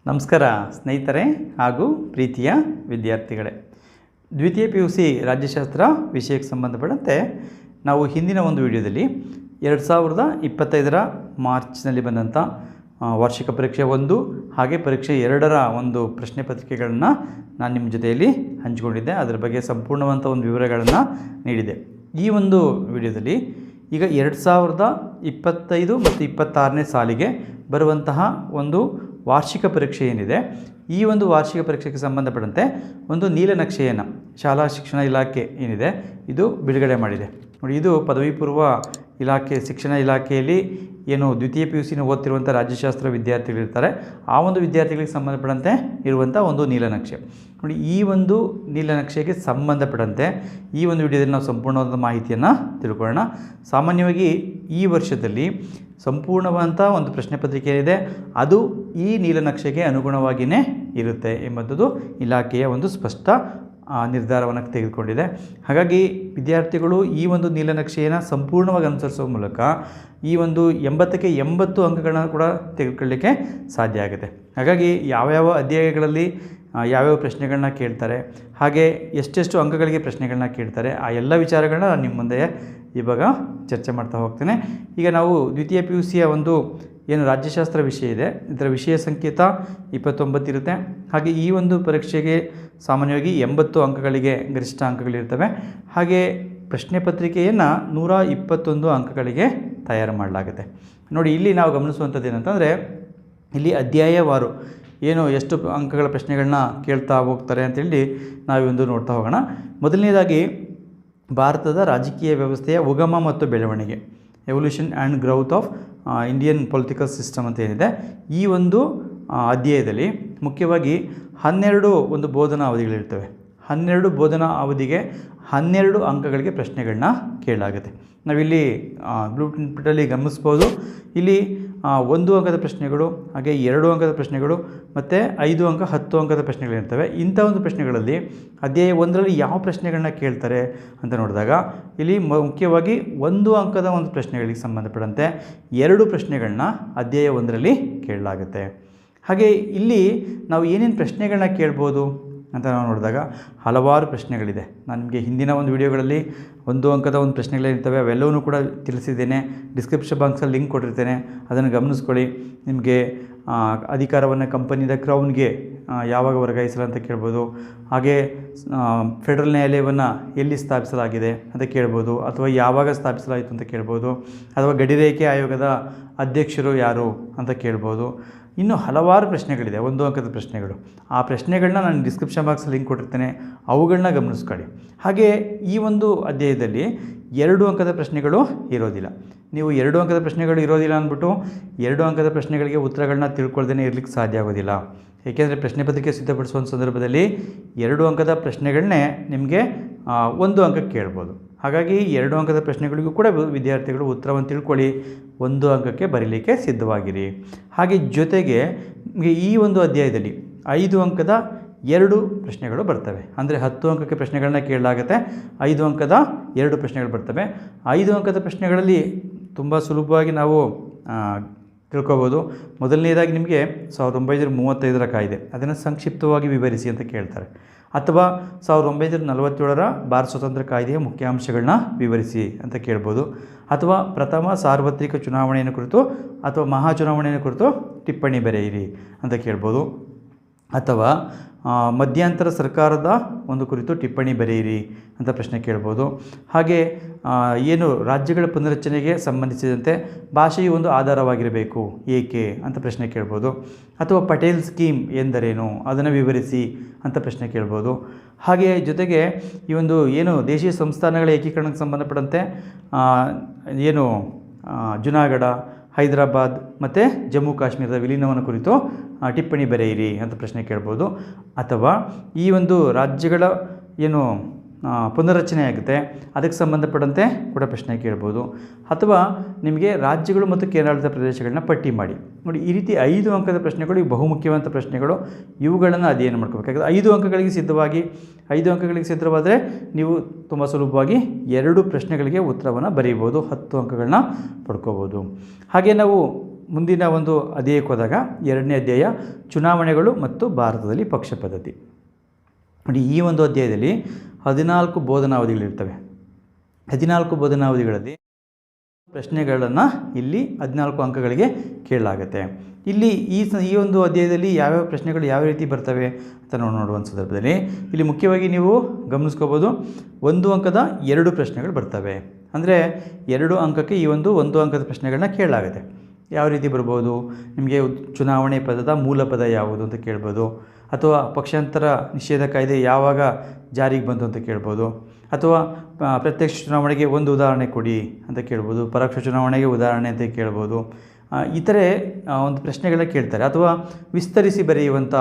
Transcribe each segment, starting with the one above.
ನಮಸ್ಕಾರ ಸ್ನೇಹಿತರೆ ಹಾಗೂ ಪ್ರೀತಿಯ ವಿದ್ಯಾರ್ಥಿಗಳೇ. ದ್ವಿತೀಯ PUC ರಾಜ್ಯಶಾಸ್ತ್ರ ವಿಷಯಕ್ಕೆ ಸಂಬಂಧಪಟ್ಟಂತೆ ನಾವು ಹಿಂದಿನ ಒಂದು ವಿಡಿಯೋದಲ್ಲಿ 2025 ಮಾರ್ಚ್ನಲ್ಲಿ ಬಂದಂಥ ವಾರ್ಷಿಕ ಪರೀಕ್ಷೆ 1 ಹಾಗೆ ಪರೀಕ್ಷೆ 2ರ ಒಂದು ಪ್ರಶ್ನೆ ಪತ್ರಿಕೆಗಳನ್ನು ನಾನು ನಿಮ್ಮ ಜೊತೆಯಲ್ಲಿ ಹಂಚಿಕೊಂಡಿದ್ದೆ. ಅದರ ಬಗ್ಗೆ ಸಂಪೂರ್ಣವಂತ ಒಂದು ವಿವರಗಳನ್ನು ನೀಡಿದೆ. ಈ ಒಂದು ವಿಡಿಯೋದಲ್ಲಿ ಈಗ 2025 ಮತ್ತು 26ನೇ ಸಾಲಿಗೆ ಬರುವಂತಹ ಒಂದು ವಾರ್ಷಿಕ ಪರೀಕ್ಷೆ ಏನಿದೆ, ಈ ಒಂದು ವಾರ್ಷಿಕ ಪರೀಕ್ಷೆಗೆ ಸಂಬಂಧಪಟ್ಟಂತೆ ಒಂದು ನೀಲನಕ್ಷೆಯನ್ನು ಶಾಲಾ ಶಿಕ್ಷಣ ಇಲಾಖೆ ಏನಿದೆ ಇದು ಬಿಡುಗಡೆ ಮಾಡಿದೆ. ನೋಡಿ, ಇದು ಪದವಿ ಪೂರ್ವ ಇಲಾಖೆ ಶಿಕ್ಷಣ ಇಲಾಖೆಯಲ್ಲಿ ಏನು ದ್ವಿತೀಯ PUCನ ಓದ್ತಿರುವಂಥ ರಾಜ್ಯಶಾಸ್ತ್ರ ವಿದ್ಯಾರ್ಥಿಗಳಿರ್ತಾರೆ, ಆ ಒಂದು ವಿದ್ಯಾರ್ಥಿಗಳಿಗೆ ಸಂಬಂಧಪಟ್ಟಂತೆ ಇರುವಂಥ ಒಂದು ನೀಲನಕ್ಷೆ. ನೋಡಿ, ಈ ಒಂದು ನೀಲನಕ್ಷೆಗೆ ಸಂಬಂಧಪಟ್ಟಂತೆ ಈ ಒಂದು ವಿಡಿಯೋದಲ್ಲಿ ನಾವು ಸಂಪೂರ್ಣವಾದ ಮಾಹಿತಿಯನ್ನು ತಿಳ್ಕೊಳ್ಳೋಣ. ಸಾಮಾನ್ಯವಾಗಿ ಈ ವರ್ಷದಲ್ಲಿ ಸಂಪೂರ್ಣವಾದಂಥ ಒಂದು ಪ್ರಶ್ನೆ ಪತ್ರಿಕೆ ಇದೆ, ಅದು ಈ ನೀಲನಕ್ಷೆಗೆ ಅನುಗುಣವಾಗಿಯೇ ಇರುತ್ತೆ ಎಂಬುದು ಇಲಾಖೆಯ ಒಂದು ಸ್ಪಷ್ಟ ನಿರ್ಧಾರವನ್ನು ತೆಗೆದುಕೊಂಡಿದೆ. ಹಾಗಾಗಿ ವಿದ್ಯಾರ್ಥಿಗಳು ಈ ಒಂದು ನೀಲನಕ್ಷೆಯನ್ನು ಸಂಪೂರ್ಣವಾಗಿ ಅನುಸರಿಸುವ ಮೂಲಕ ಈ ಒಂದು 80ಕ್ಕೆ 80 ಅಂಕಗಳನ್ನ ಕೂಡ ತೆಗೆದುಕೊಳ್ಳಲಿಕ್ಕೆ ಸಾಧ್ಯ ಆಗುತ್ತೆ. ಹಾಗಾಗಿ ಯಾವ್ಯಾವ ಅಧ್ಯಾಯಗಳಲ್ಲಿ ಯಾವ್ಯಾವ ಪ್ರಶ್ನೆಗಳನ್ನ ಕೇಳ್ತಾರೆ, ಹಾಗೆ ಎಷ್ಟೆಷ್ಟು ಅಂಕಗಳಿಗೆ ಪ್ರಶ್ನೆಗಳನ್ನ ಕೇಳ್ತಾರೆ, ಆ ಎಲ್ಲ ವಿಚಾರಗಳನ್ನ ನಾನು ನಿಮ್ಮ ಮುಂದೆ ಇವಾಗ ಚರ್ಚೆ ಮಾಡ್ತಾ ಹೋಗ್ತೇನೆ. ಈಗ ನಾವು ದ್ವಿತೀಯ PUCಯ ಒಂದು ಏನು ರಾಜ್ಯಶಾಸ್ತ್ರ ವಿಷಯ ಇದೆ, ಇದರ ವಿಷಯ ಸಂಕೇತ 29 ಇರುತ್ತೆ. ಹಾಗೆ ಈ ಒಂದು ಪರೀಕ್ಷೆಗೆ ಸಾಮಾನ್ಯವಾಗಿ 80 ಅಂಕಗಳಿಗೆ ಗರಿಷ್ಠ ಅಂಕಗಳಿರ್ತವೆ. ಹಾಗೆ ಪ್ರಶ್ನೆ ಪತ್ರಿಕೆಯನ್ನು 121 ಅಂಕಗಳಿಗೆ ತಯಾರು ಮಾಡಲಾಗುತ್ತೆ. ನೋಡಿ, ಇಲ್ಲಿ ನಾವು ಗಮನಿಸುವಂಥದ್ದು ಏನಂತಂದರೆ, ಇಲ್ಲಿ ಅಧ್ಯಾಯವಾರು ಏನು ಎಷ್ಟು ಅಂಕಗಳ ಪ್ರಶ್ನೆಗಳನ್ನ ಕೇಳ್ತಾ ಹೋಗ್ತಾರೆ ಅಂತೇಳಿ ನಾವೊಂದು ನೋಡ್ತಾ ಹೋಗೋಣ. ಮೊದಲನೇದಾಗಿ ಭಾರತದ ರಾಜಕೀಯ ವ್ಯವಸ್ಥೆಯ ಉಗಮ ಮತ್ತು ಬೆಳವಣಿಗೆ, evolution and growth of Indian political system ಅಂತ ಏನಿದೆ, ಈ ಒಂದು ಅಧ್ಯಾಯದಲ್ಲಿ ಮುಖ್ಯವಾಗಿ 12 ಒಂದು ಬೋಧನಾ ಅವಧಿಗಳಿರ್ತವೆ. 12 ಬೋಧನಾ ಅವಧಿಗೆ 12 ಅಂಕಗಳಿಗೆ ಪ್ರಶ್ನೆಗಳನ್ನ ಕೇಳಲಾಗುತ್ತೆ. ನಾವಿಲ್ಲಿ ಬ್ಲೂ ಪ್ರಿಂಟಲ್ಲಿ ಗಮನಿಸ್ಬೋದು. ಇಲ್ಲಿ 1 ಅಂಕದ ಪ್ರಶ್ನೆಗಳು, ಹಾಗೆ 2 ಅಂಕದ ಪ್ರಶ್ನೆಗಳು ಮತ್ತು 5 ಅಂಕ 10 ಅಂಕದ ಪ್ರಶ್ನೆಗಳಿರ್ತವೆ. ಇಂಥ ಒಂದು ಪ್ರಶ್ನೆಗಳಲ್ಲಿ ಅಧ್ಯಾಯ 1ರಲ್ಲಿ ಯಾವ ಪ್ರಶ್ನೆಗಳನ್ನ ಕೇಳ್ತಾರೆ ಅಂತ ನೋಡಿದಾಗ, ಇಲ್ಲಿ ಮುಖ್ಯವಾಗಿ 1 ಅಂಕದ ಒಂದು ಪ್ರಶ್ನೆಗಳಿಗೆ ಸಂಬಂಧಪಟ್ಟಂತೆ 2 ಪ್ರಶ್ನೆಗಳನ್ನ ಅಧ್ಯಾಯ 1ರಲ್ಲಿ ಕೇಳಲಾಗುತ್ತೆ. ಹಾಗೆ ಇಲ್ಲಿ ನಾವು ಏನೇನು ಪ್ರಶ್ನೆಗಳನ್ನ ಕೇಳ್ಬೋದು ಅಂತ ನಾವು ನೋಡಿದಾಗ ಹಲವಾರು ಪ್ರಶ್ನೆಗಳಿದೆ. ನಾನು ನಿಮಗೆ ಹಿಂದಿನ ಒಂದು ವಿಡಿಯೋಗಳಲ್ಲಿ 1 ಅಂಕದ ಒಂದು ಪ್ರಶ್ನೆಗಳಿರ್ತವೆ, ಅವೆಲ್ಲವೂ ಕೂಡ ತಿಳಿಸಿದ್ದೇನೆ. ಡಿಸ್ಕ್ರಿಪ್ಷನ್ ಬಾಕ್ಸಲ್ಲಿ ಲಿಂಕ್ ಕೊಟ್ಟಿರ್ತೇನೆ, ಅದನ್ನು ಗಮನಿಸ್ಕೊಳ್ಳಿ. ನಿಮಗೆ ಅಧಿಕಾರವನ್ನು ಕಂಪನಿದ ಕ್ರೌನ್ಗೆ ಯಾವಾಗ ವರ್ಗಾಯಿಸಲು ಅಂತ ಕೇಳ್ಬೋದು. ಹಾಗೆ ಫೆಡರಲ್ ನ್ಯಾಯಾಲಯವನ್ನು ಎಲ್ಲಿ ಸ್ಥಾಪಿಸಲಾಗಿದೆ ಅಂತ ಕೇಳ್ಬೋದು, ಅಥವಾ ಯಾವಾಗ ಸ್ಥಾಪಿಸಲಾಯಿತು ಅಂತ ಕೇಳ್ಬೋದು, ಅಥವಾ ಗಡಿರೇಖೆ ಆಯೋಗದ ಅಧ್ಯಕ್ಷರು ಯಾರು ಅಂತ ಕೇಳ್ಬೋದು. ಇನ್ನೂ ಹಲವಾರು ಪ್ರಶ್ನೆಗಳಿದೆ, 1 ಅಂಕದ ಪ್ರಶ್ನೆಗಳು. ಆ ಪ್ರಶ್ನೆಗಳನ್ನ ನಾನು ಡಿಸ್ಕ್ರಿಪ್ಷನ್ ಬಾಕ್ಸಲ್ಲಿ ಲಿಂಕ್ ಕೊಟ್ಟಿರ್ತೇನೆ, ಅವುಗಳನ್ನ ಗಮನಿಸ್ಕೊಳ್ಳಿ. ಹಾಗೆ ಈ ಒಂದು ಅಧ್ಯಾಯದಲ್ಲಿ 2 ಅಂಕದ ಪ್ರಶ್ನೆಗಳು ಇರೋದಿಲ್ಲ. ನೀವು 2 ಅಂಕದ ಪ್ರಶ್ನೆಗಳು ಇರೋದಿಲ್ಲ ಅಂದ್ಬಿಟ್ಟು 2 ಅಂಕದ ಪ್ರಶ್ನೆಗಳಿಗೆ ಉತ್ತರಗಳನ್ನ ತಿಳ್ಕೊಳ್ದೇ ಇರಲಿಕ್ಕೆ ಸಾಧ್ಯ ಆಗೋದಿಲ್ಲ. ಏಕೆಂದರೆ ಪ್ರಶ್ನೆ ಪತ್ರಿಕೆ ಸಿದ್ಧಪಡಿಸುವ ಸಂದರ್ಭದಲ್ಲಿ 2 ಅಂಕದ ಪ್ರಶ್ನೆಗಳನ್ನೇ ನಿಮಗೆ 1 ಅಂಕಕ್ಕೆ ಕೇಳ್ಬೋದು. ಹಾಗಾಗಿ 2 ಅಂಕದ ಪ್ರಶ್ನೆಗಳಿಗೂ ಕೂಡ ವಿದ್ಯಾರ್ಥಿಗಳು ಉತ್ತರವನ್ನು ತಿಳ್ಕೊಳ್ಳಿ, 1 ಅಂಕಕ್ಕೆ ಬರೀಲಿಕ್ಕೆ ಸಿದ್ಧವಾಗಿರಿ. ಹಾಗೆ ಜೊತೆಗೆ ಈ ಒಂದು ಅಧ್ಯಾಯದಲ್ಲಿ 5 ಅಂಕದ 2 ಪ್ರಶ್ನೆಗಳು ಬರ್ತವೆ. ಅಂದರೆ 10 ಅಂಕಕ್ಕೆ ಪ್ರಶ್ನೆಗಳನ್ನ ಕೇಳಲಾಗುತ್ತೆ, 5 ಅಂಕದ 2 ಪ್ರಶ್ನೆಗಳು ಬರ್ತವೆ. 5 ಅಂಕದ ಪ್ರಶ್ನೆಗಳಲ್ಲಿ ತುಂಬ ಸುಲಭವಾಗಿ ನಾವು ತಿಳ್ಕೊಬೋದು. ಮೊದಲನೇದಾಗಿ ನಿಮಗೆ 1935ರ ಕಾಯ್ದೆ, ಅದನ್ನು ಸಂಕ್ಷಿಪ್ತವಾಗಿ ವಿವರಿಸಿ ಅಂತ ಕೇಳ್ತಾರೆ. ಅಥವಾ 1947ರ ಭಾರತ ಸ್ವಾತಂತ್ರ್ಯ ಕಾಯ್ದೆಯ ಮುಖ್ಯಾಂಶಗಳನ್ನ ವಿವರಿಸಿ ಅಂತ ಕೇಳ್ಬೋದು. ಅಥವಾ ಪ್ರಥಮ ಸಾರ್ವತ್ರಿಕ ಚುನಾವಣೆಯನ್ನು ಕುರಿತು ಅಥವಾ ಮಹಾ ಚುನಾವಣೆಯನ್ನು ಕುರಿತು ಟಿಪ್ಪಣಿ ಬರೆಯಿರಿ ಅಂತ ಕೇಳ್ಬೋದು. ಅಥವಾ ಮಧ್ಯಂತರ ಸರ್ಕಾರದ ಒಂದು ಕುರಿತು ಟಿಪ್ಪಣಿ ಬರೆಯಿರಿ ಅಂತ ಪ್ರಶ್ನೆ ಕೇಳ್ಬೋದು. ಹಾಗೆ ಏನು ರಾಜ್ಯಗಳ ಪುನರಚನೆಗೆ ಸಂಬಂಧಿಸಿದಂತೆ ಭಾಷೆಯು ಒಂದು ಆಧಾರವಾಗಿರಬೇಕು, ಏಕೆ ಅಂತ ಪ್ರಶ್ನೆ ಕೇಳ್ಬೋದು. ಅಥವಾ ಪಟೇಲ್ ಸ್ಕೀಮ್ ಎಂದರೇನು ಅದನ್ನು ವಿವರಿಸಿ ಅಂತ ಪ್ರಶ್ನೆ ಕೇಳ್ಬೋದು. ಹಾಗೆ ಜೊತೆಗೆ ಈ ಒಂದು ಏನು ದೇಶೀಯ ಸಂಸ್ಥಾನಗಳ ಏಕೀಕರಣಕ್ಕೆ ಸಂಬಂಧಪಟ್ಟಂತೆ ಏನು ಜುನಾಗಢ, ಹೈದರಾಬಾದ್ ಮತ್ತು ಜಮ್ಮು ಕಾಶ್ಮೀರದ ವಿಲೀನವನ್ನು ಕುರಿತು ಟಿಪ್ಪಣಿ ಬರೆಯಿರಿ ಅಂತ ಪ್ರಶ್ನೆ ಕೇಳ್ಬೋದು. ಅಥವಾ ಈ ಒಂದು ರಾಜ್ಯಗಳ ಏನು ಪುನರ್ರಚನೆ ಆಗುತ್ತೆ ಅದಕ್ಕೆ ಸಂಬಂಧಪಟ್ಟಂತೆ ಕೂಡ ಪ್ರಶ್ನೆ ಕೇಳ್ಬೋದು. ಅಥವಾ ನಿಮಗೆ ರಾಜ್ಯಗಳು ಮತ್ತು ಕೇಂದ್ರಾಡಳಿತ ಪ್ರದೇಶಗಳನ್ನ ಪಟ್ಟಿ ಮಾಡಿ. ನೋಡಿ, ಈ ರೀತಿ 5 ಅಂಕದ ಪ್ರಶ್ನೆಗಳು ಇವು ಬಹುಮುಖ್ಯವಾದ ಪ್ರಶ್ನೆಗಳು. ಇವುಗಳನ್ನು ಅಧ್ಯಯನ ಮಾಡ್ಕೋಬೇಕಾಗುತ್ತೆ. 5 ಅಂಕಗಳಿಗೆ ಸಿದ್ಧವಾಗಿ 5 ಅಂಕಗಳಿಗೆ ಸಿದ್ಧವಾದರೆ ನೀವು ತುಂಬ ಸುಲಭವಾಗಿ 2 ಪ್ರಶ್ನೆಗಳಿಗೆ ಉತ್ತರವನ್ನು ಬರೀಬೋದು, 10 ಅಂಕಗಳನ್ನ ಪಡ್ಕೋಬೋದು. ಹಾಗೆ ನಾವು ಮುಂದಿನ ಒಂದು ಅಧ್ಯಾಯಕ್ಕೆ ಹೋದಾಗ 2ನೇ ಅಧ್ಯಾಯ ಚುನಾವಣೆಗಳು ಮತ್ತು ಭಾರತದಲ್ಲಿ ಪಕ್ಷ ಪದ್ಧತಿ. ನೋಡಿ, ಈ ಒಂದು ಅಧ್ಯಾಯದಲ್ಲಿ 14 ಬೋಧನಾವಧಿಗಳಿರ್ತವೆ. 14 ಬೋಧನಾವಧಿಗಳಲ್ಲಿ ಪ್ರಶ್ನೆಗಳನ್ನು ಇಲ್ಲಿ 14 ಅಂಕಗಳಿಗೆ ಕೇಳಲಾಗುತ್ತೆ. ಇಲ್ಲಿ ಈ ಒಂದು ಅಧ್ಯಾಯದಲ್ಲಿ ಯಾವ್ಯಾವ ಪ್ರಶ್ನೆಗಳು ಯಾವ ರೀತಿ ಬರ್ತವೆ ಅಂತ ನೋಡುವ ಸಂದರ್ಭದಲ್ಲಿ ಇಲ್ಲಿ ಮುಖ್ಯವಾಗಿ ನೀವು ಗಮನಿಸ್ಕೋಬೋದು, 1 ಅಂಕದ 2 ಪ್ರಶ್ನೆಗಳು ಬರ್ತವೆ. ಅಂದರೆ 2 ಅಂಕಕ್ಕೆ ಈ ಒಂದು 1 ಅಂಕದ ಪ್ರಶ್ನೆಗಳನ್ನ ಕೇಳಲಾಗುತ್ತೆ. ಯಾವ ರೀತಿ ಬರ್ಬೋದು, ನಿಮಗೆ ಚುನಾವಣೆ ಪದದ ಮೂಲ ಪದ ಯಾವುದು ಅಂತ ಕೇಳ್ಬೋದು, ಅಥವಾ ಪಕ್ಷಾಂತರ ನಿಷೇಧ ಕಾಯ್ದೆ ಯಾವಾಗ ಜಾರಿಗೆ ಬಂತು ಅಂತ ಕೇಳ್ಬೋದು, ಅಥವಾ ಪ್ರತ್ಯಕ್ಷ ಚುನಾವಣೆಗೆ ಒಂದು ಉದಾಹರಣೆ ಕೊಡಿ ಅಂತ ಕೇಳ್ಬೋದು, ಪರೋಕ್ಷ ಚುನಾವಣೆಗೆ ಉದಾಹರಣೆ ಅಂತ ಕೇಳ್ಬೋದು. ಇತರೆ ಒಂದು ಪ್ರಶ್ನೆಗಳನ್ನ ಕೇಳ್ತಾರೆ. ಅಥವಾ ವಿಸ್ತರಿಸಿ ಬರೆಯುವಂಥ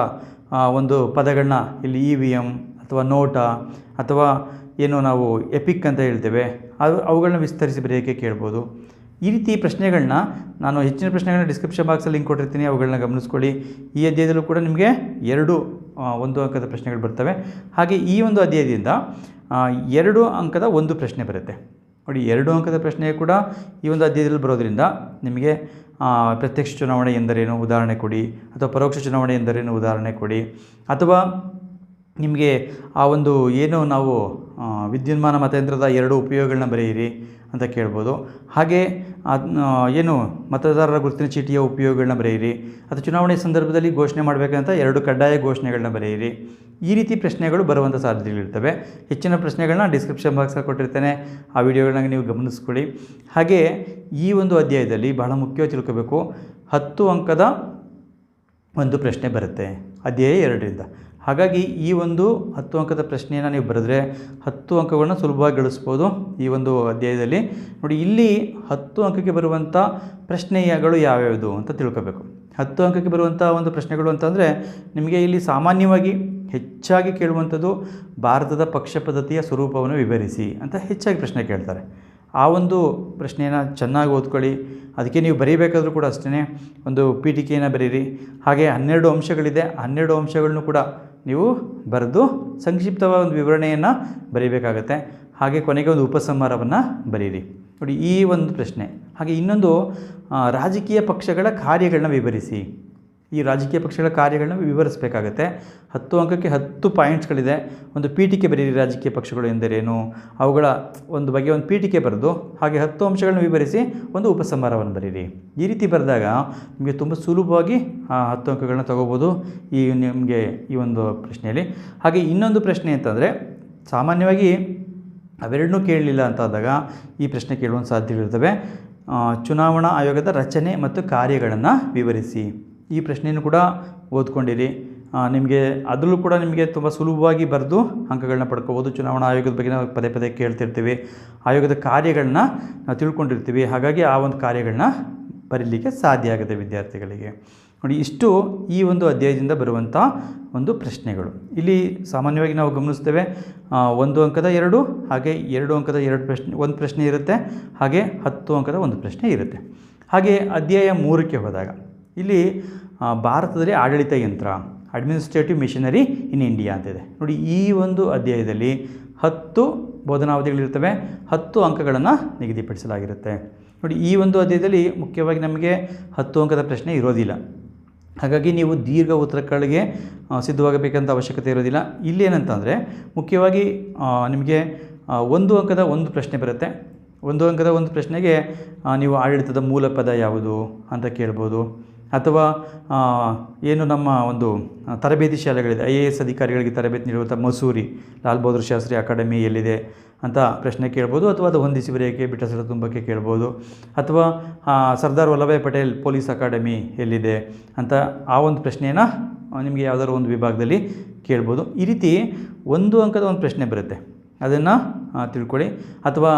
ಒಂದು ಪದಗಳನ್ನ ಇಲ್ಲಿ EVM ಅಥವಾ ನೋಟ ಅಥವಾ ಏನು ನಾವು ಎಪಿಕ್ ಅಂತ ಹೇಳ್ತೇವೆ, ಅವುಗಳನ್ನ ವಿಸ್ತರಿಸಿ ಬರೆಯೋಕ್ಕೆ ಕೇಳ್ಬೋದು. ಈ ರೀತಿ ಪ್ರಶ್ನೆಗಳನ್ನ ನಾನು ಹೆಚ್ಚಿನ ಪ್ರಶ್ನೆಗಳನ್ನ ಡಿಸ್ಕ್ರಿಪ್ಷನ್ ಬಾಕ್ಸಲ್ಲಿ ಲಿಂಕ್ ಕೊಟ್ಟಿರ್ತೀನಿ, ಅವುಗಳನ್ನ ಗಮನಿಸ್ಕೊಳ್ಳಿ. ಈ ಅಧ್ಯಾಯದಲ್ಲೂ ಕೂಡ ನಿಮಗೆ 2 1 ಅಂಕದ ಪ್ರಶ್ನೆಗಳು ಬರ್ತವೆ. ಹಾಗೆ ಈ ಒಂದು ಅಧ್ಯಾಯದಿಂದ 2 ಅಂಕದ 1 ಪ್ರಶ್ನೆ ಬರುತ್ತೆ. ನೋಡಿ, 2 ಅಂಕದ ಪ್ರಶ್ನೆ ಕೂಡ ಈ ಒಂದು ಅಧ್ಯಾಯದಲ್ಲಿ ಬರೋದರಿಂದ ನಿಮಗೆ ಪ್ರತ್ಯಕ್ಷ ಚುನಾವಣೆ ಎಂದರೇನು ಉದಾಹರಣೆ ಕೊಡಿ, ಅಥವಾ ಪರೋಕ್ಷ ಚುನಾವಣೆ ಎಂದರೇನು ಉದಾಹರಣೆ ಕೊಡಿ, ಅಥವಾ ನಿಮಗೆ ಆ ಒಂದು ಏನು ನಾವು ವಿದ್ಯುನ್ಮಾನ ಮತಯಂತ್ರದ 2 ಉಪಯೋಗಗಳನ್ನ ಬರೆಯಿರಿ ಅಂತ ಕೇಳ್ಬೋದು. ಹಾಗೆ ಏನು ಮತದಾರರ ಗುರುತಿನ ಚೀಟಿಯ ಉಪಯೋಗಗಳನ್ನ ಬರೆಯಿರಿ, ಅಥವಾ ಚುನಾವಣೆ ಸಂದರ್ಭದಲ್ಲಿ ಘೋಷಣೆ ಮಾಡಬೇಕಂತ 2 ಕಡ್ಡಾಯ ಘೋಷಣೆಗಳನ್ನ ಬರೆಯಿರಿ. ಈ ರೀತಿ ಪ್ರಶ್ನೆಗಳು ಬರುವಂಥ ಸಾಧ್ಯತೆಗಳಿರ್ತವೆ. ಹೆಚ್ಚಿನ ಪ್ರಶ್ನೆಗಳನ್ನ ಡಿಸ್ಕ್ರಿಪ್ಷನ್ ಬಾಕ್ಸಲ್ಲಿ ಕೊಟ್ಟಿರ್ತೇನೆ, ಆ ವಿಡಿಯೋಗಳನ್ನ ನೀವು ಗಮನಿಸ್ಕೊಳ್ಳಿ. ಹಾಗೆ ಈ ಒಂದು ಅಧ್ಯಾಯದಲ್ಲಿ ಬಹಳ ಮುಖ್ಯವಾಗಿ ತಿಳ್ಕೋಬೇಕು, 10 ಅಂಕದ 1 ಪ್ರಶ್ನೆ ಬರುತ್ತೆ ಅಧ್ಯಾಯ 2ರಿಂದ. ಹಾಗಾಗಿ ಈ ಒಂದು 10 ಅಂಕದ ಪ್ರಶ್ನೆಯನ್ನು ನೀವು ಬರೆದ್ರೆ 10 ಅಂಕಗಳನ್ನ ಸುಲಭವಾಗಿ ಗಳಿಸ್ಬೋದು ಈ ಒಂದು ಅಧ್ಯಾಯದಲ್ಲಿ. ನೋಡಿ, ಇಲ್ಲಿ 10 ಅಂಕಕ್ಕೆ ಬರುವಂಥ ಪ್ರಶ್ನೆಗಳು ಯಾವ್ಯಾವುದು ಅಂತ ತಿಳ್ಕೋಬೇಕು. 10 ಅಂಕಕ್ಕೆ ಬರುವಂಥ ಒಂದು ಪ್ರಶ್ನೆಗಳು ಅಂತಂದರೆ ನಿಮಗೆ ಇಲ್ಲಿ ಸಾಮಾನ್ಯವಾಗಿ ಹೆಚ್ಚಾಗಿ ಕೇಳುವಂಥದ್ದು ಭಾರತದ ಪಕ್ಷ ಪದ್ಧತಿಯ ಸ್ವರೂಪವನ್ನು ವಿವರಿಸಿ ಅಂತ ಹೆಚ್ಚಾಗಿ ಪ್ರಶ್ನೆ ಕೇಳ್ತಾರೆ. ಆ ಒಂದು ಪ್ರಶ್ನೆಯನ್ನು ಚೆನ್ನಾಗಿ ಓದ್ಕೊಳ್ಳಿ. ಅದಕ್ಕೆ ನೀವು ಬರೀಬೇಕಾದ್ರೂ ಕೂಡ ಅಷ್ಟೇ ಒಂದು ಪೀಠಿಕೆಯನ್ನು ಬರೀರಿ. ಹಾಗೆ 12 ಅಂಶಗಳಿದೆ, 12 ಅಂಶಗಳನ್ನು ಕೂಡ ನೀವು ಬರೆದು ಸಂಕ್ಷಿಪ್ತವಾದ ಒಂದು ವಿವರಣೆಯನ್ನು ಬರೀಬೇಕಾಗತ್ತೆ. ಹಾಗೆ ಕೊನೆಗೆ ಒಂದು ಉಪಸಂಹಾರವನ್ನು ಬರೀರಿ. ನೋಡಿ, ಈ ಒಂದು ಪ್ರಶ್ನೆ. ಹಾಗೆ ಇನ್ನೊಂದು, ರಾಜಕೀಯ ಪಕ್ಷಗಳ ಕಾರ್ಯಗಳನ್ನ ವಿವರಿಸಿ. ಈ ರಾಜಕೀಯ ಪಕ್ಷಗಳ ಕಾರ್ಯಗಳನ್ನ ವಿವರಿಸಬೇಕಾಗತ್ತೆ. 10 ಅಂಕಕ್ಕೆ 10 ಪಾಯಿಂಟ್ಸ್ಗಳಿದೆ. ಒಂದು ಪೀಠಿಕೆ ಬರೀರಿ, ರಾಜಕೀಯ ಪಕ್ಷಗಳು ಎಂದರೇನು, ಅವುಗಳ ಒಂದು ಬಗ್ಗೆ ಒಂದು ಪೀಠಿಕೆ ಬರೆದು ಹಾಗೆ 10 ಅಂಶಗಳನ್ನ ವಿವರಿಸಿ ಒಂದು ಉಪಸಂಹಾರವನ್ನು ಬರೀರಿ. ಈ ರೀತಿ ಬರೆದಾಗ ನಿಮಗೆ ತುಂಬ ಸುಲಭವಾಗಿ 10 ಅಂಕಗಳನ್ನ ತಗೋಬೋದು ನಿಮಗೆ ಈ ಒಂದು ಪ್ರಶ್ನೆಯಲ್ಲಿ. ಹಾಗೆ ಇನ್ನೊಂದು ಪ್ರಶ್ನೆ ಅಂತಂದರೆ, ಸಾಮಾನ್ಯವಾಗಿ ಅವೆರಡನ್ನೂ ಕೇಳಲಿಲ್ಲ ಅಂತಾದಾಗ ಈ ಪ್ರಶ್ನೆ ಕೇಳುವಂಥ ಸಾಧ್ಯತೆಗಳಿರ್ತವೆ. ಚುನಾವಣಾ ಆಯೋಗದ ರಚನೆ ಮತ್ತು ಕಾರ್ಯಗಳನ್ನು ವಿವರಿಸಿ. ಈ ಪ್ರಶ್ನೆಯನ್ನು ಕೂಡ ಓದ್ಕೊಂಡಿರಿ. ನಿಮಗೆ ಅದರಲ್ಲೂ ಕೂಡ ನಿಮಗೆ ತುಂಬ ಸುಲಭವಾಗಿ ಬರೆದು ಅಂಕಗಳನ್ನ ಪಡ್ಕೋಬೋದು. ಚುನಾವಣಾ ಆಯೋಗದ ಬಗ್ಗೆ ನಾವು ಪದೇ ಪದೇ ಕೇಳ್ತಿರ್ತೀವಿ, ಆಯೋಗದ ಕಾರ್ಯಗಳನ್ನ ನಾವು ತಿಳ್ಕೊಂಡಿರ್ತೀವಿ. ಹಾಗಾಗಿ ಆ ಒಂದು ಕಾರ್ಯಗಳನ್ನ ಬರೀಲಿಕ್ಕೆ ಸಾಧ್ಯ ಆಗುತ್ತೆ ವಿದ್ಯಾರ್ಥಿಗಳಿಗೆ. ನೋಡಿ, ಇಷ್ಟು ಈ ಒಂದು ಅಧ್ಯಾಯದಿಂದ ಬರುವಂಥ ಒಂದು ಪ್ರಶ್ನೆಗಳು. ಇಲ್ಲಿ ಸಾಮಾನ್ಯವಾಗಿ ನಾವು ಗಮನಿಸ್ತೇವೆ 1 ಅಂಕದ 2, ಹಾಗೆ 2 ಅಂಕದ 2 ಪ್ರಶ್ನೆ, 1 ಪ್ರಶ್ನೆ ಇರುತ್ತೆ. ಹಾಗೆ 10 ಅಂಕದ 1 ಪ್ರಶ್ನೆ ಇರುತ್ತೆ. ಹಾಗೆ ಅಧ್ಯಾಯ 3ಕ್ಕೆ ಹೋದಾಗ ಇಲ್ಲಿ ಭಾರತದಲ್ಲಿ ಆಡಳಿತ ಯಂತ್ರ, ಅಡ್ಮಿನಿಸ್ಟ್ರೇಟಿವ್ ಮಿಷನರಿ ಇನ್ ಇಂಡಿಯಾ ಅಂತಿದೆ. ನೋಡಿ, ಈ ಒಂದು ಅಧ್ಯಾಯದಲ್ಲಿ 10 ಬೋಧನಾವಧಿಗಳಿರ್ತವೆ, 10 ಅಂಕಗಳನ್ನು ನಿಗದಿಪಡಿಸಲಾಗಿರುತ್ತೆ. ನೋಡಿ, ಈ ಒಂದು ಅಧ್ಯಾಯದಲ್ಲಿ ಮುಖ್ಯವಾಗಿ ನಮಗೆ 10 ಅಂಕದ ಪ್ರಶ್ನೆ ಇರೋದಿಲ್ಲ. ಹಾಗಾಗಿ ನೀವು ದೀರ್ಘ ಉತ್ತರಗಳಿಗೆ ಸಿದ್ಧವಾಗಬೇಕಂತ ಅವಶ್ಯಕತೆ ಇರೋದಿಲ್ಲ. ಇಲ್ಲೇನಂತಂದರೆ ಮುಖ್ಯವಾಗಿ ನಿಮಗೆ 1 ಅಂಕದ 1 ಪ್ರಶ್ನೆ ಬರುತ್ತೆ. 1 ಅಂಕದ 1 ಪ್ರಶ್ನೆಗೆ ನೀವು ಆಡಳಿತದ ಮೂಲ ಪದ ಯಾವುದು ಅಂತ ಕೇಳ್ಬೋದು. ಅಥವಾ ಏನು ನಮ್ಮ ಒಂದು ತರಬೇತಿ ಶಾಲೆಗಳಿದೆ, IAS ಅಧಿಕಾರಿಗಳಿಗೆ ತರಬೇತಿ ನೀಡುವಂಥ ಮಸೂರಿ ಲಾಲ್ ಬಹದ್ದೂರ್ ಶಾಸ್ತ್ರಿ ಅಕಾಡೆಮಿ ಎಲ್ಲಿದೆ ಅಂತ ಪ್ರಶ್ನೆ ಕೇಳ್ಬೋದು. ಅಥವಾ ಅದು ಹೊಂದಿಸಿ ಬರೆಯೋಕ್ಕೆ ಬಿಟ್ಟಸಲ ತುಂಬಕ್ಕೆ ಕೇಳ್ಬೋದು. ಅಥವಾ ಸರ್ದಾರ್ ವಲ್ಲಭಾಯ್ ಪಟೇಲ್ ಪೊಲೀಸ್ ಅಕಾಡೆಮಿ ಎಲ್ಲಿದೆ ಅಂತ ಆ ಒಂದು ಪ್ರಶ್ನೆಯನ್ನು ನಿಮಗೆ ಯಾವುದಾದ್ರು ಒಂದು ವಿಭಾಗದಲ್ಲಿ ಕೇಳ್ಬೋದು. ಈ ರೀತಿ 1 ಅಂಕದ 1 ಪ್ರಶ್ನೆ ಬರುತ್ತೆ, ಅದನ್ನು ತಿಳ್ಕೊಳ್ಳಿ. ಅಥವಾ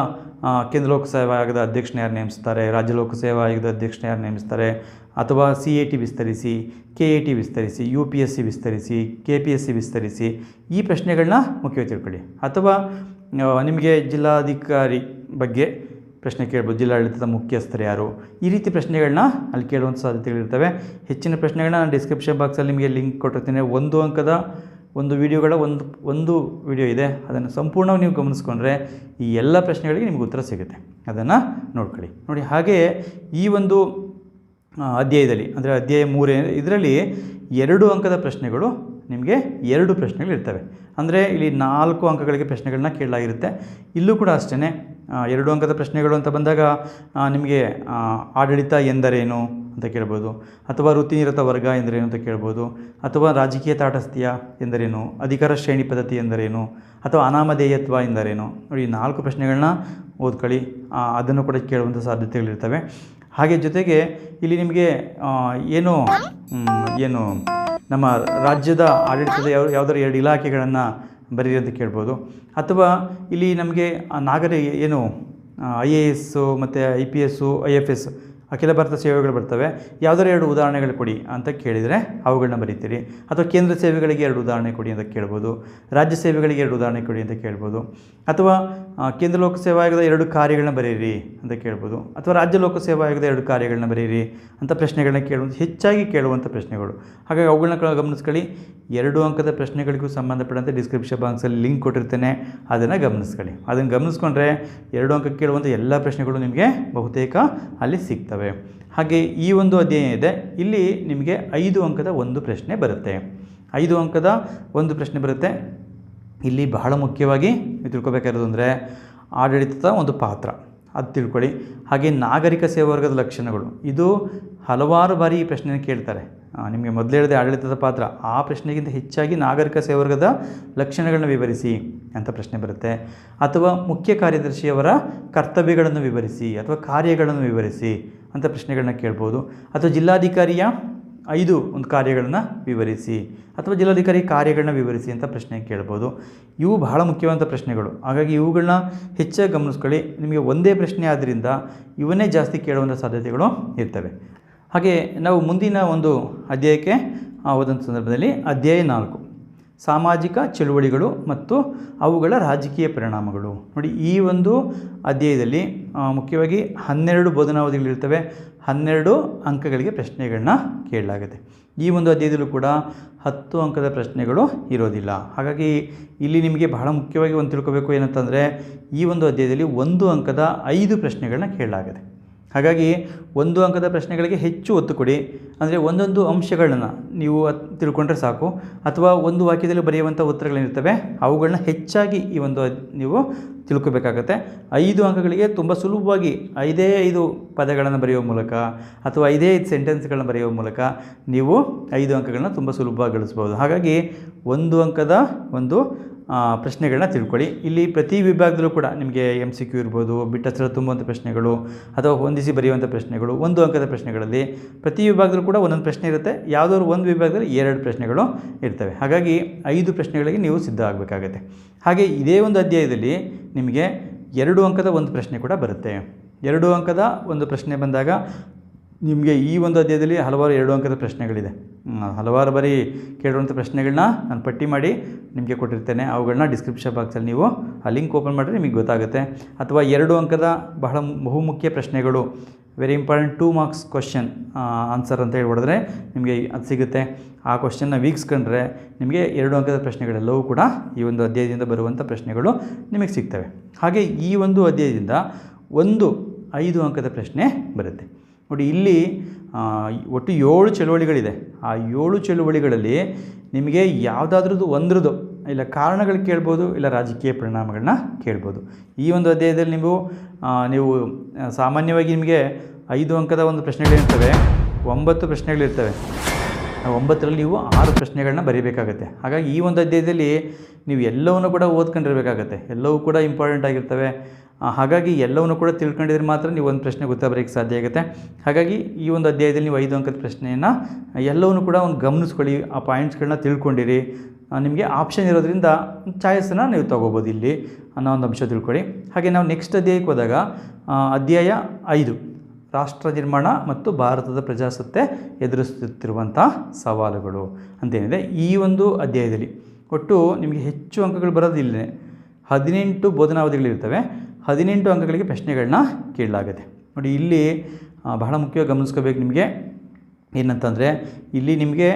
ಕೇಂದ್ರ ಲೋಕಸೇವಾ ಆಯೋಗದ ಅಧ್ಯಕ್ಷನ ಯಾರು ನೇಮಿಸ್ತಾರೆ, ರಾಜ್ಯ ಲೋಕಸೇವಾ ಆಯೋಗದ ಅಧ್ಯಕ್ಷನ ಯಾರು ನೇಮಿಸ್ತಾರೆ, ಅಥವಾ CAT ವಿಸ್ತರಿಸಿ, KAT ವಿಸ್ತರಿಸಿ, UPSC ವಿಸ್ತರಿಸಿ, KPSC ವಿಸ್ತರಿಸಿ, ಈ ಪ್ರಶ್ನೆಗಳನ್ನ ಮುಖ್ಯವಾಗಿ ತಿಳ್ಕೊಳ್ಳಿ. ಅಥವಾ ನಿಮಗೆ ಜಿಲ್ಲಾಧಿಕಾರಿ ಬಗ್ಗೆ ಪ್ರಶ್ನೆ ಕೇಳ್ಬೋದು, ಜಿಲ್ಲಾಡಳಿತದ ಮುಖ್ಯಸ್ಥರು ಯಾರು, ಈ ರೀತಿ ಪ್ರಶ್ನೆಗಳನ್ನ ಅಲ್ಲಿ ಕೇಳುವಂಥ ಸಾಧ್ಯತೆಗಳಿರ್ತವೆ. ಹೆಚ್ಚಿನ ಪ್ರಶ್ನೆಗಳನ್ನ ನಾನು ಡಿಸ್ಕ್ರಿಪ್ಷನ್ ಬಾಕ್ಸಲ್ಲಿ ನಿಮಗೆ ಲಿಂಕ್ ಕೊಟ್ಟಿರ್ತೀನಿ. 1 ಅಂಕದ ಒಂದು ವಿಡಿಯೋಗಳ ಒಂದು ವಿಡಿಯೋ ಇದೆ, ಅದನ್ನು ಸಂಪೂರ್ಣವಾಗಿ ನೀವು ಗಮನಿಸ್ಕೊಂಡ್ರೆ ಈ ಎಲ್ಲ ಪ್ರಶ್ನೆಗಳಿಗೆ ನಿಮಗೆ ಉತ್ತರ ಸಿಗುತ್ತೆ. ಅದನ್ನು ನೋಡ್ಕೊಳ್ಳಿ. ನೋಡಿ, ಹಾಗೆಯೇ ಈ ಒಂದು ಅಧ್ಯಾಯದಲ್ಲಿ, ಅಂದರೆ ಅಧ್ಯಾಯ 3 ಇದರಲ್ಲಿ 2 ಅಂಕದ ಪ್ರಶ್ನೆಗಳು ನಿಮಗೆ 2 ಪ್ರಶ್ನೆಗಳು ಇರ್ತವೆ. ಅಂದರೆ ಇಲ್ಲಿ 4 ಅಂಕಗಳಿಗೆ ಪ್ರಶ್ನೆಗಳನ್ನ ಕೇಳಲಾಗಿರುತ್ತೆ. ಇಲ್ಲೂ ಕೂಡ ಅಷ್ಟೇ 2 ಅಂಕದ ಪ್ರಶ್ನೆಗಳು ಅಂತ ಬಂದಾಗ ನಿಮಗೆ ಆಡಳಿತ ಎಂದರೇನು ಅಂತ ಕೇಳ್ಬೋದು, ಅಥವಾ ವೃತ್ತಿನಿರತ ವರ್ಗ ಎಂದರೇನು ಅಂತ ಕೇಳ್ಬೋದು, ಅಥವಾ ರಾಜಕೀಯ ತಾಟಸ್ಥ್ಯ ಎಂದರೇನು, ಅಧಿಕಾರ ಶ್ರೇಣಿ ಪದ್ಧತಿ ಎಂದರೇನು, ಅಥವಾ ಅನಾಮಧೇಯತ್ವ ಎಂದರೇನು. ನೋಡಿ 4 ಪ್ರಶ್ನೆಗಳನ್ನ ಓದ್ಕೊಳ್ಳಿ, ಅದನ್ನು ಕೂಡ ಕೇಳುವಂಥ ಸಾಧ್ಯತೆಗಳಿರ್ತವೆ. ಹಾಗೆ ಜೊತೆಗೆ ಇಲ್ಲಿ ನಿಮಗೆ ಏನು ನಮ್ಮ ರಾಜ್ಯದ ಆಡಳಿತದ ಯಾವುದಾದ್ರು 2 ಇಲಾಖೆಗಳನ್ನು ಬರೀರಿ ಅಂತ ಕೇಳ್ಬೋದು. ಅಥವಾ ಇಲ್ಲಿ ನಮಗೆ IAS ಮತ್ತು IPS IFS ಅಖಿಲ ಭಾರತ ಸೇವೆಗಳು ಬರ್ತವೆ, ಯಾವುದಾದ್ರು 2 ಉದಾಹರಣೆಗಳು ಕೊಡಿ ಅಂತ ಕೇಳಿದರೆ ಅವುಗಳನ್ನ ಬರೀತೀರಿ. ಅಥವಾ ಕೇಂದ್ರ ಸೇವೆಗಳಿಗೆ 2 ಉದಾಹರಣೆ ಕೊಡಿ ಅಂತ ಕೇಳ್ಬೋದು, ರಾಜ್ಯ ಸೇವೆಗಳಿಗೆ 2 ಉದಾಹರಣೆ ಕೊಡಿ ಅಂತ ಕೇಳ್ಬೋದು, ಅಥವಾ ಕೇಂದ್ರ ಲೋಕಸೇವಾ ಆಯೋಗದ 2 ಕಾರ್ಯಗಳನ್ನ ಬರೀರಿ ಅಂತ ಕೇಳ್ಬೋದು, ಅಥವಾ ರಾಜ್ಯ ಲೋಕಸೇವಾ ಆಯೋಗದ 2 ಕಾರ್ಯಗಳನ್ನ ಬರೀರಿ ಅಂತ ಪ್ರಶ್ನೆಗಳನ್ನ ಹೆಚ್ಚಾಗಿ ಕೇಳುವಂಥ ಪ್ರಶ್ನೆಗಳು. ಹಾಗಾಗಿ ಅವುಗಳನ್ನ ಗಮನಿಸ್ಕೊಳ್ಳಿ. 2 ಅಂಕದ ಪ್ರಶ್ನೆಗಳಿಗೂ ಸಂಬಂಧಪಟ್ಟಂತೆ ಡಿಸ್ಕ್ರಿಪ್ಷನ್ ಬಾಕ್ಸಲ್ಲಿ ಲಿಂಕ್ ಕೊಟ್ಟಿರ್ತೇನೆ, ಅದನ್ನು ಗಮನಿಸ್ಕೊಳ್ಳಿ. ಅದನ್ನು ಗಮನಿಸ್ಕೊಂಡ್ರೆ 2 ಅಂಕಕ್ಕೆ ಕೇಳುವಂಥ ಎಲ್ಲ ಪ್ರಶ್ನೆಗಳು ನಿಮಗೆ ಬಹುತೇಕ ಅಲ್ಲಿ ಸಿಗ್ತವೆ. ಹಾಗೆ ಈ ಒಂದು ಅಧ್ಯಾಯ ಇದೆ, ಇಲ್ಲಿ ನಿಮಗೆ 5 ಅಂಕದ ಒಂದು ಪ್ರಶ್ನೆ ಬರುತ್ತೆ. 5 ಅಂಕದ ಒಂದು ಪ್ರಶ್ನೆ ಬರುತ್ತೆ. ಇಲ್ಲಿ ಬಹಳ ಮುಖ್ಯವಾಗಿ ತಿಳ್ಕೊಬೇಕಾಗಿರೋದು ಅಂದರೆ ಆಡಳಿತದ ಒಂದು ಪಾತ್ರ, ಅದು ತಿಳ್ಕೊಳ್ಳಿ. ಹಾಗೆ ನಾಗರಿಕ ಸೇವಾ ವರ್ಗದ ಲಕ್ಷಣಗಳು, ಇದು ಹಲವಾರು ಬಾರಿ ಈ ಪ್ರಶ್ನೆನ ಕೇಳ್ತಾರೆ. ನಿಮಗೆ ಮೊದಲು ಹೇಳಿದೆ ಆಡಳಿತದ ಪಾತ್ರ, ಆ ಪ್ರಶ್ನೆಗಿಂತ ಹೆಚ್ಚಾಗಿ ನಾಗರಿಕ ಸೇವಾ ವರ್ಗದ ಲಕ್ಷಣಗಳನ್ನು ವಿವರಿಸಿ ಅಂತ ಪ್ರಶ್ನೆ ಬರುತ್ತೆ. ಅಥವಾ ಮುಖ್ಯ ಕಾರ್ಯದರ್ಶಿಯವರ ಕರ್ತವ್ಯಗಳನ್ನು ವಿವರಿಸಿ ಅಥವಾ ಕಾರ್ಯಗಳನ್ನು ವಿವರಿಸಿ ಅಂತ ಪ್ರಶ್ನೆಗಳನ್ನ ಕೇಳ್ಬೋದು. ಅಥವಾ ಜಿಲ್ಲಾಧಿಕಾರಿಯ 5 ಒಂದು ಕಾರ್ಯಗಳನ್ನು ವಿವರಿಸಿ ಅಥವಾ ಜಿಲ್ಲಾಧಿಕಾರಿ ಕಾರ್ಯಗಳನ್ನ ವಿವರಿಸಿ ಅಂತ ಪ್ರಶ್ನೆ ಕೇಳ್ಬೋದು. ಇವು ಬಹಳ ಮುಖ್ಯವಾದ ಪ್ರಶ್ನೆಗಳು. ಹಾಗಾಗಿ ಇವುಗಳನ್ನ ಹೆಚ್ಚಾಗಿ ಗಮನಿಸ್ಕೊಳ್ಳಿ. ನಿಮಗೆ ಒಂದೇ ಪ್ರಶ್ನೆ ಆದ್ದರಿಂದ ಇವನ್ನೇ ಜಾಸ್ತಿ ಕೇಳುವಂಥ ಸಾಧ್ಯತೆಗಳು ಇರ್ತವೆ. ಹಾಗೆ ನಾವು ಮುಂದಿನ ಒಂದು ಅಧ್ಯಾಯಕ್ಕೆ ಹೋದಂಥ ಸಂದರ್ಭದಲ್ಲಿ ಅಧ್ಯಾಯ 4 ಸಾಮಾಜಿಕ ಚಳುವಳಿಗಳು ಮತ್ತು ಅವುಗಳ ರಾಜಕೀಯ ಪರಿಣಾಮಗಳು. ನೋಡಿ, ಈ ಒಂದು ಅಧ್ಯಾಯದಲ್ಲಿ ಮುಖ್ಯವಾಗಿ 12 ಬೋಧನಾವಧಿಗಳಿರ್ತವೆ, 12 ಅಂಕಗಳಿಗೆ ಪ್ರಶ್ನೆಗಳನ್ನ ಕೇಳಲಾಗುತ್ತೆ. ಈ ಒಂದು ಅಧ್ಯಾಯದಲ್ಲೂ ಕೂಡ 10 ಅಂಕದ ಪ್ರಶ್ನೆಗಳು ಇರೋದಿಲ್ಲ. ಹಾಗಾಗಿ ಇಲ್ಲಿ ನಿಮಗೆ ಬಹಳ ಮುಖ್ಯವಾಗಿ ಒಂದು ತಿಳ್ಕೋಬೇಕು ಏನಂತಂದರೆ, ಈ ಒಂದು ಅಧ್ಯಾಯದಲ್ಲಿ 1 ಅಂಕದ 5 ಪ್ರಶ್ನೆಗಳನ್ನ ಕೇಳಲಾಗುತ್ತೆ. ಹಾಗಾಗಿ 1 ಅಂಕದ ಪ್ರಶ್ನೆಗಳಿಗೆ ಹೆಚ್ಚು ಒತ್ತು ಕೊಡಿ. ಅಂದರೆ ಒಂದೊಂದು ಅಂಶಗಳನ್ನ ನೀವು ತಿಳ್ಕೊಂಡ್ರೆ ಸಾಕು. ಅಥವಾ ಒಂದು ವಾಕ್ಯದಲ್ಲಿ ಬರೆಯುವಂಥ ಉತ್ತರಗಳೇನಿರ್ತವೆ ಅವುಗಳನ್ನ ಹೆಚ್ಚಾಗಿ ಈ ಒಂದು ನೀವು ತಿಳ್ಕೊಬೇಕಾಗತ್ತೆ. 5 ಅಂಕಗಳಿಗೆ ತುಂಬ ಸುಲಭವಾಗಿ 5 ಪದಗಳನ್ನು ಬರೆಯುವ ಮೂಲಕ ಅಥವಾ 5 ಸೆಂಟೆನ್ಸ್ಗಳನ್ನ ಬರೆಯುವ ಮೂಲಕ ನೀವು 5 ಅಂಕಗಳನ್ನ ತುಂಬ ಸುಲಭವಾಗಿ ಗಳಿಸ್ಬೋದು. ಹಾಗಾಗಿ 1 ಅಂಕದ ಒಂದು ಪ್ರಶ್ನೆಗಳನ್ನ ತಿಳ್ಕೊಳ್ಳಿ. ಇಲ್ಲಿ ಪ್ರತಿ ವಿಭಾಗದಲ್ಲೂ ಕೂಡ ನಿಮಗೆ MCQ ಇರ್ಬೋದು, ಬಿಟ್ಟಸ್ಥಳ ತುಂಬುವಂಥ ಪ್ರಶ್ನೆಗಳು ಅಥವಾ ಹೊಂದಿಸಿ ಬರೆಯುವಂಥ ಪ್ರಶ್ನೆಗಳು, 1 ಅಂಕದ ಪ್ರಶ್ನೆಗಳಲ್ಲಿ ಪ್ರತಿ ವಿಭಾಗದಲ್ಲೂ ಕೂಡ ಒಂದೊಂದು ಪ್ರಶ್ನೆ ಇರುತ್ತೆ. ಯಾವುದಾದ್ರು ಒಂದು ವಿಭಾಗದಲ್ಲಿ 2 ಪ್ರಶ್ನೆಗಳು ಇರ್ತವೆ. ಹಾಗಾಗಿ 5 ಪ್ರಶ್ನೆಗಳಿಗೆ ನೀವು ಸಿದ್ಧ ಆಗಬೇಕಾಗತ್ತೆ. ಹಾಗೆ ಇದೇ ಒಂದು ಅಧ್ಯಾಯದಲ್ಲಿ ನಿಮಗೆ 2 ಅಂಕದ ಒಂದು ಪ್ರಶ್ನೆ ಕೂಡ ಬರುತ್ತೆ. 2 ಅಂಕದ ಒಂದು ಪ್ರಶ್ನೆ ಬಂದಾಗ ನಿಮಗೆ ಈ ಒಂದು ಅಧ್ಯಾಯದಲ್ಲಿ ಹಲವಾರು 2 ಅಂಕದ ಪ್ರಶ್ನೆಗಳಿದೆ. ಹಲವಾರು ಬಾರಿ ಕೇಳುವಂಥ ಪ್ರಶ್ನೆಗಳನ್ನ ನಾನು ಪಟ್ಟಿ ಮಾಡಿ ನಿಮಗೆ ಕೊಟ್ಟಿರ್ತೇನೆ. ಅವುಗಳನ್ನ ಡಿಸ್ಕ್ರಿಪ್ಷನ್ ಬಾಕ್ಸಲ್ಲಿ ನೀವು ಆ ಲಿಂಕ್ ಓಪನ್ ಮಾಡಿದ್ರೆ ನಿಮಗೆ ಗೊತ್ತಾಗುತ್ತೆ. ಅಥವಾ 2 ಅಂಕದ ಬಹುಮುಖ್ಯ ಪ್ರಶ್ನೆಗಳು, very important 2 marks question answer ಅಂತ ಹೇಳಿ ಹೊಡೆದ್ರೆ ನಿಮಗೆ ಅದು ಸಿಗುತ್ತೆ. ಆ ಕ್ವಶನ್ನ ವೀಕ್ಷಿಸ್ಕೊಂಡ್ರೆ ನಿಮಗೆ 2 ಅಂಕದ ಪ್ರಶ್ನೆಗಳೆಲ್ಲವೂ ಕೂಡ ಈ ಒಂದು ಅಧ್ಯಾಯದಿಂದ ಬರುವಂಥ ಪ್ರಶ್ನೆಗಳು ನಿಮಗೆ ಸಿಗ್ತವೆ. ಹಾಗೆ ಈ ಒಂದು ಅಧ್ಯಾಯದಿಂದ 5 ಅಂಕದ ಪ್ರಶ್ನೆ ಬರುತ್ತೆ. ನೋಡಿ, ಇಲ್ಲಿ ಒಟ್ಟು 7 ಚಳುವಳಿಗಳಿದೆ. ಆ 7 ಚಳುವಳಿಗಳಲ್ಲಿ ನಿಮಗೆ ಯಾವುದಾದ್ರದ್ದು ಒಂದ್ರದ್ದು ಇಲ್ಲ ಕಾರಣಗಳು ಕೇಳ್ಬೋದು, ಇಲ್ಲ ರಾಜಕೀಯ ಪರಿಣಾಮಗಳನ್ನ ಕೇಳ್ಬೋದು. ಈ ಒಂದು ಅಧ್ಯಾಯದಲ್ಲಿ ನೀವು ಸಾಮಾನ್ಯವಾಗಿ ನಿಮಗೆ 5 ಅಂಕದ ಒಂದು ಪ್ರಶ್ನೆಗಳಿರ್ತವೆ, 9 ಪ್ರಶ್ನೆಗಳಿರ್ತವೆ. 9ರಲ್ಲಿ ನೀವು 6 ಪ್ರಶ್ನೆಗಳನ್ನ ಬರೀಬೇಕಾಗತ್ತೆ. ಹಾಗಾಗಿ ಈ ಒಂದು ಅಧ್ಯಾಯದಲ್ಲಿ ನೀವು ಎಲ್ಲವನ್ನು ಕೂಡ ಓದ್ಕೊಂಡಿರಬೇಕಾಗತ್ತೆ. ಎಲ್ಲವೂ ಕೂಡ ಇಂಪಾರ್ಟೆಂಟ್ ಆಗಿರ್ತವೆ. ಹಾಗಾಗಿ ಎಲ್ಲವನ್ನು ಕೂಡ ತಿಳ್ಕೊಂಡಿದ್ರೆ ಮಾತ್ರ ನೀವು ಒಂದು ಪ್ರಶ್ನೆ ಬರೋಕ್ಕೆ ಸಾಧ್ಯ ಆಗುತ್ತೆ. ಹಾಗಾಗಿ ಈ ಒಂದು ಅಧ್ಯಾಯದಲ್ಲಿ ನೀವು 5 ಅಂಕದ ಪ್ರಶ್ನೆಯನ್ನು ಎಲ್ಲವನ್ನು ಕೂಡ ಒಂದು ಗಮನಿಸ್ಕೊಳ್ಳಿ, ಆ ಪಾಯಿಂಟ್ಸ್ಗಳನ್ನ ತಿಳ್ಕೊಂಡಿರಿ. ನಿಮಗೆ ಆಪ್ಷನ್ ಇರೋದ್ರಿಂದ ಚಾಯ್ಸನ್ನು ನೀವು ತೊಗೋಬೋದು ಇಲ್ಲಿ ಅನ್ನೋ ಒಂದು ಅಂಶ ತಿಳ್ಕೊಳ್ಳಿ. ಹಾಗೆ ನಾವು ನೆಕ್ಸ್ಟ್ ಅಧ್ಯಾಯಕ್ಕೆ ಹೋದಾಗ ಅಧ್ಯಾಯ 5 ರಾಷ್ಟ್ರ ನಿರ್ಮಾಣ ಮತ್ತು ಭಾರತದ ಪ್ರಜಾಸತ್ತೆ ಎದುರಿಸುತ್ತಿರುವಂಥ ಸವಾಲುಗಳು ಅಂತೇನಿದೆ. ಈ ಒಂದು ಅಧ್ಯಾಯದಲ್ಲಿ ಒಟ್ಟು ನಿಮಗೆ ಹೆಚ್ಚು ಅಂಕಗಳು ಬರೋದಿಲ್ಲ. 18 ಬೋಧನಾವಧಿಗಳಿರ್ತವೆ. 18 ಅಂಕಗಳಿಗೆ ಪ್ರಶ್ನೆಗಳನ್ನ ಕೇಳಲಾಗುತ್ತೆ. ನೋಡಿ, ಇಲ್ಲಿ ಬಹಳ ಮುಖ್ಯವಾಗಿ ಗಮನಿಸ್ಕೋಬೇಕು. ನಿಮಗೆ ಏನಂತಂದರೆ ಇಲ್ಲಿ ನಿಮಗೆ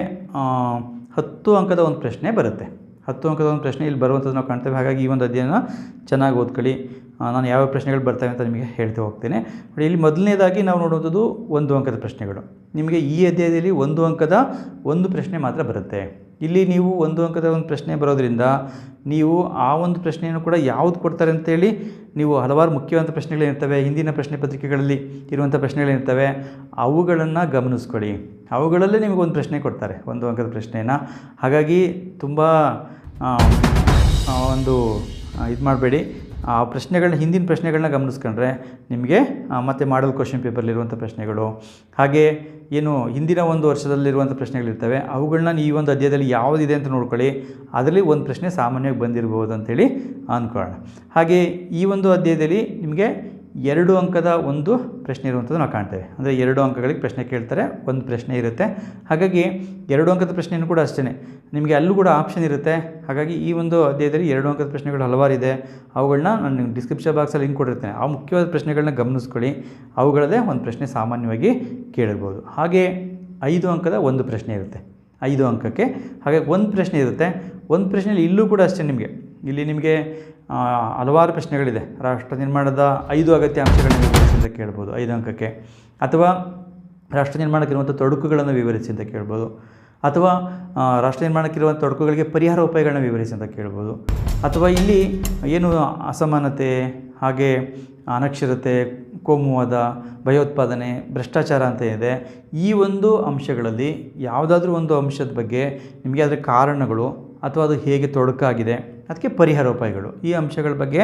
10 ಅಂಕದ ಒಂದು ಪ್ರಶ್ನೆ ಬರುತ್ತೆ. 10 ಅಂಕದ ಒಂದು ಪ್ರಶ್ನೆ ಇಲ್ಲಿ ಬರುವಂಥದ್ದು ನಾವು ಕಾಣ್ತೇವೆ. ಹಾಗಾಗಿ ಈ ಒಂದು ಅಧ್ಯಯನ ಚೆನ್ನಾಗಿ ಓದ್ಕೊಳ್ಳಿ. ನಾನು ಯಾವ ಪ್ರಶ್ನೆಗಳು ಬರ್ತವೆ ಅಂತ ನಿಮಗೆ ಹೇಳ್ತಾ ಹೋಗ್ತೇನೆ. ನೋಡಿ, ಇಲ್ಲಿ ಮೊದಲನೇದಾಗಿ ನಾವು ನೋಡುವಂಥದ್ದು 1 ಅಂಕದ ಪ್ರಶ್ನೆಗಳು. ನಿಮಗೆ ಈ ಅಧ್ಯಾಯದಲ್ಲಿ 1 ಅಂಕದ ಒಂದು ಪ್ರಶ್ನೆ ಮಾತ್ರ ಬರುತ್ತೆ. ಇಲ್ಲಿ ನೀವು 1 ಅಂಕದ ಒಂದು ಪ್ರಶ್ನೆ ಬರೋದ್ರಿಂದ ನೀವು ಆ ಒಂದು ಪ್ರಶ್ನೆಯನ್ನು ಕೂಡ ಯಾವುದು ಕೊಡ್ತಾರೆ ಅಂತೇಳಿ ನೀವು ಹಲವಾರು ಮುಖ್ಯವಾದ ಪ್ರಶ್ನೆಗಳೇನಿರ್ತವೆ, ಹಿಂದಿನ ಪ್ರಶ್ನೆ ಪತ್ರಿಕೆಗಳಲ್ಲಿ ಇರುವಂಥ ಪ್ರಶ್ನೆಗಳೇನಿರ್ತವೆ ಅವುಗಳನ್ನು ಗಮನಿಸ್ಕೊಳ್ಳಿ. ಅವುಗಳಲ್ಲೇ ನಿಮಗೊಂದು ಪ್ರಶ್ನೆ ಕೊಡ್ತಾರೆ, 1 ಅಂಕದ ಪ್ರಶ್ನೆಯನ್ನು. ಹಾಗಾಗಿ ತುಂಬ ಇದು ಮಾಡಬೇಡಿ. ಆ ಪ್ರಶ್ನೆಗಳನ್ನ, ಹಿಂದಿನ ಪ್ರಶ್ನೆಗಳನ್ನ ಗಮನಿಸ್ಕೊಂಡ್ರೆ ನಿಮಗೆ ಮತ್ತು ಮಾಡಲ್ ಕ್ವಶನ್ ಪೇಪರ್ಲಿರುವಂಥ ಪ್ರಶ್ನೆಗಳು, ಹಾಗೆ ಏನು ಹಿಂದಿನ ಒಂದು ವರ್ಷದಲ್ಲಿರುವಂಥ ಪ್ರಶ್ನೆಗಳಿರ್ತವೆ ಅವುಗಳನ್ನ ಈ ಒಂದು ಅಧ್ಯಾಯದಲ್ಲಿ ಯಾವುದಿದೆ ಅಂತ ನೋಡ್ಕೊಳ್ಳಿ. ಅದರಲ್ಲಿ ಒಂದು ಪ್ರಶ್ನೆ ಸಾಮಾನ್ಯವಾಗಿ ಬಂದಿರ್ಬೋದು ಅಂಥೇಳಿ ಅಂದ್ಕೊಳ್ಳೋಣ. ಹಾಗೆ ಈ ಒಂದು ಅಧ್ಯಾಯದಲ್ಲಿ ನಿಮಗೆ 2 ಅಂಕದ ಒಂದು ಪ್ರಶ್ನೆ ಇರುವಂಥದ್ದು ನಾವು ಕಾಣ್ತೇವೆ. ಅಂದರೆ 2 ಅಂಕಗಳಿಗೆ ಪ್ರಶ್ನೆ ಕೇಳ್ತಾರೆ, ಒಂದು ಪ್ರಶ್ನೆ ಇರುತ್ತೆ. ಹಾಗಾಗಿ 2 ಅಂಕದ ಪ್ರಶ್ನೆಯೂ ಕೂಡ ಅಷ್ಟೇ, ನಿಮಗೆ ಅಲ್ಲೂ ಕೂಡ ಆಪ್ಷನ್ ಇರುತ್ತೆ. ಹಾಗಾಗಿ ಈ ಒಂದು ಅಧ್ಯಾಯದಲ್ಲಿ 2 ಅಂಕದ ಪ್ರಶ್ನೆಗಳು ಹಲವಾರಿದೆ. ಅವುಗಳನ್ನ ನಾನು ಡಿಸ್ಕ್ರಿಪ್ಷನ್ ಬಾಕ್ಸಲ್ಲಿ ಲಿಂಕ್ ಕೊಟ್ಟಿರ್ತೇನೆ. ಆ ಮುಖ್ಯವಾದ ಪ್ರಶ್ನೆಗಳನ್ನ ಗಮನಿಸ್ಕೊಳ್ಳಿ. ಅವುಗಳದೇ ಒಂದು ಪ್ರಶ್ನೆ ಸಾಮಾನ್ಯವಾಗಿ ಕೇಳಿರ್ಬೋದು. ಹಾಗೆ 5 ಅಂಕದ ಒಂದು ಪ್ರಶ್ನೆ ಇರುತ್ತೆ, 5 ಅಂಕಕ್ಕೆ. ಹಾಗಾಗಿ ಒಂದು ಪ್ರಶ್ನೆ ಇರುತ್ತೆ. ಒಂದು ಪ್ರಶ್ನೆಯಲ್ಲಿ ಇಲ್ಲೂ ಕೂಡ ಅಷ್ಟೇ, ನಿಮಗೆ ಹಲವಾರು ಪ್ರಶ್ನೆಗಳಿದೆ. ರಾಷ್ಟ್ರ ನಿರ್ಮಾಣದ 5 ಅಗತ್ಯ ಅಂಶಗಳನ್ನು ವಿವರಿಸಿ ಅಂತ ಕೇಳ್ಬೋದು 5 ಅಂಕಕ್ಕೆ, ಅಥವಾ ರಾಷ್ಟ್ರ ನಿರ್ಮಾಣಕ್ಕಿರುವಂಥ ತೊಡಕುಗಳನ್ನು ವಿವರಿಸಿ ಅಂತ ಕೇಳ್ಬೋದು, ಅಥವಾ ರಾಷ್ಟ್ರ ನಿರ್ಮಾಣಕ್ಕಿರುವಂಥ ತೊಡಕುಗಳಿಗೆ ಪರಿಹಾರ ಉಪಾಯಗಳನ್ನ ವಿವರಿಸಿ ಅಂತ ಕೇಳ್ಬೋದು, ಅಥವಾ ಇಲ್ಲಿ ಏನು ಅಸಮಾನತೆ, ಹಾಗೆ ಅನಕ್ಷರತೆ, ಕೋಮುವಾದ, ಭಯೋತ್ಪಾದನೆ, ಭ್ರಷ್ಟಾಚಾರ ಅಂತ ಇದೆ. ಈ ಒಂದು ಅಂಶಗಳಲ್ಲಿ ಯಾವುದಾದ್ರೂ ಒಂದು ಅಂಶದ ಬಗ್ಗೆ ನಿಮಗೆ ಅದರ ಕಾರಣಗಳು ಅಥವಾ ಅದು ಹೇಗೆ ತೊಡಕಾಗಿದೆ, ಅದಕ್ಕೆ ಪರಿಹಾರ ಉಪಾಯಗಳು, ಈ ಅಂಶಗಳ ಬಗ್ಗೆ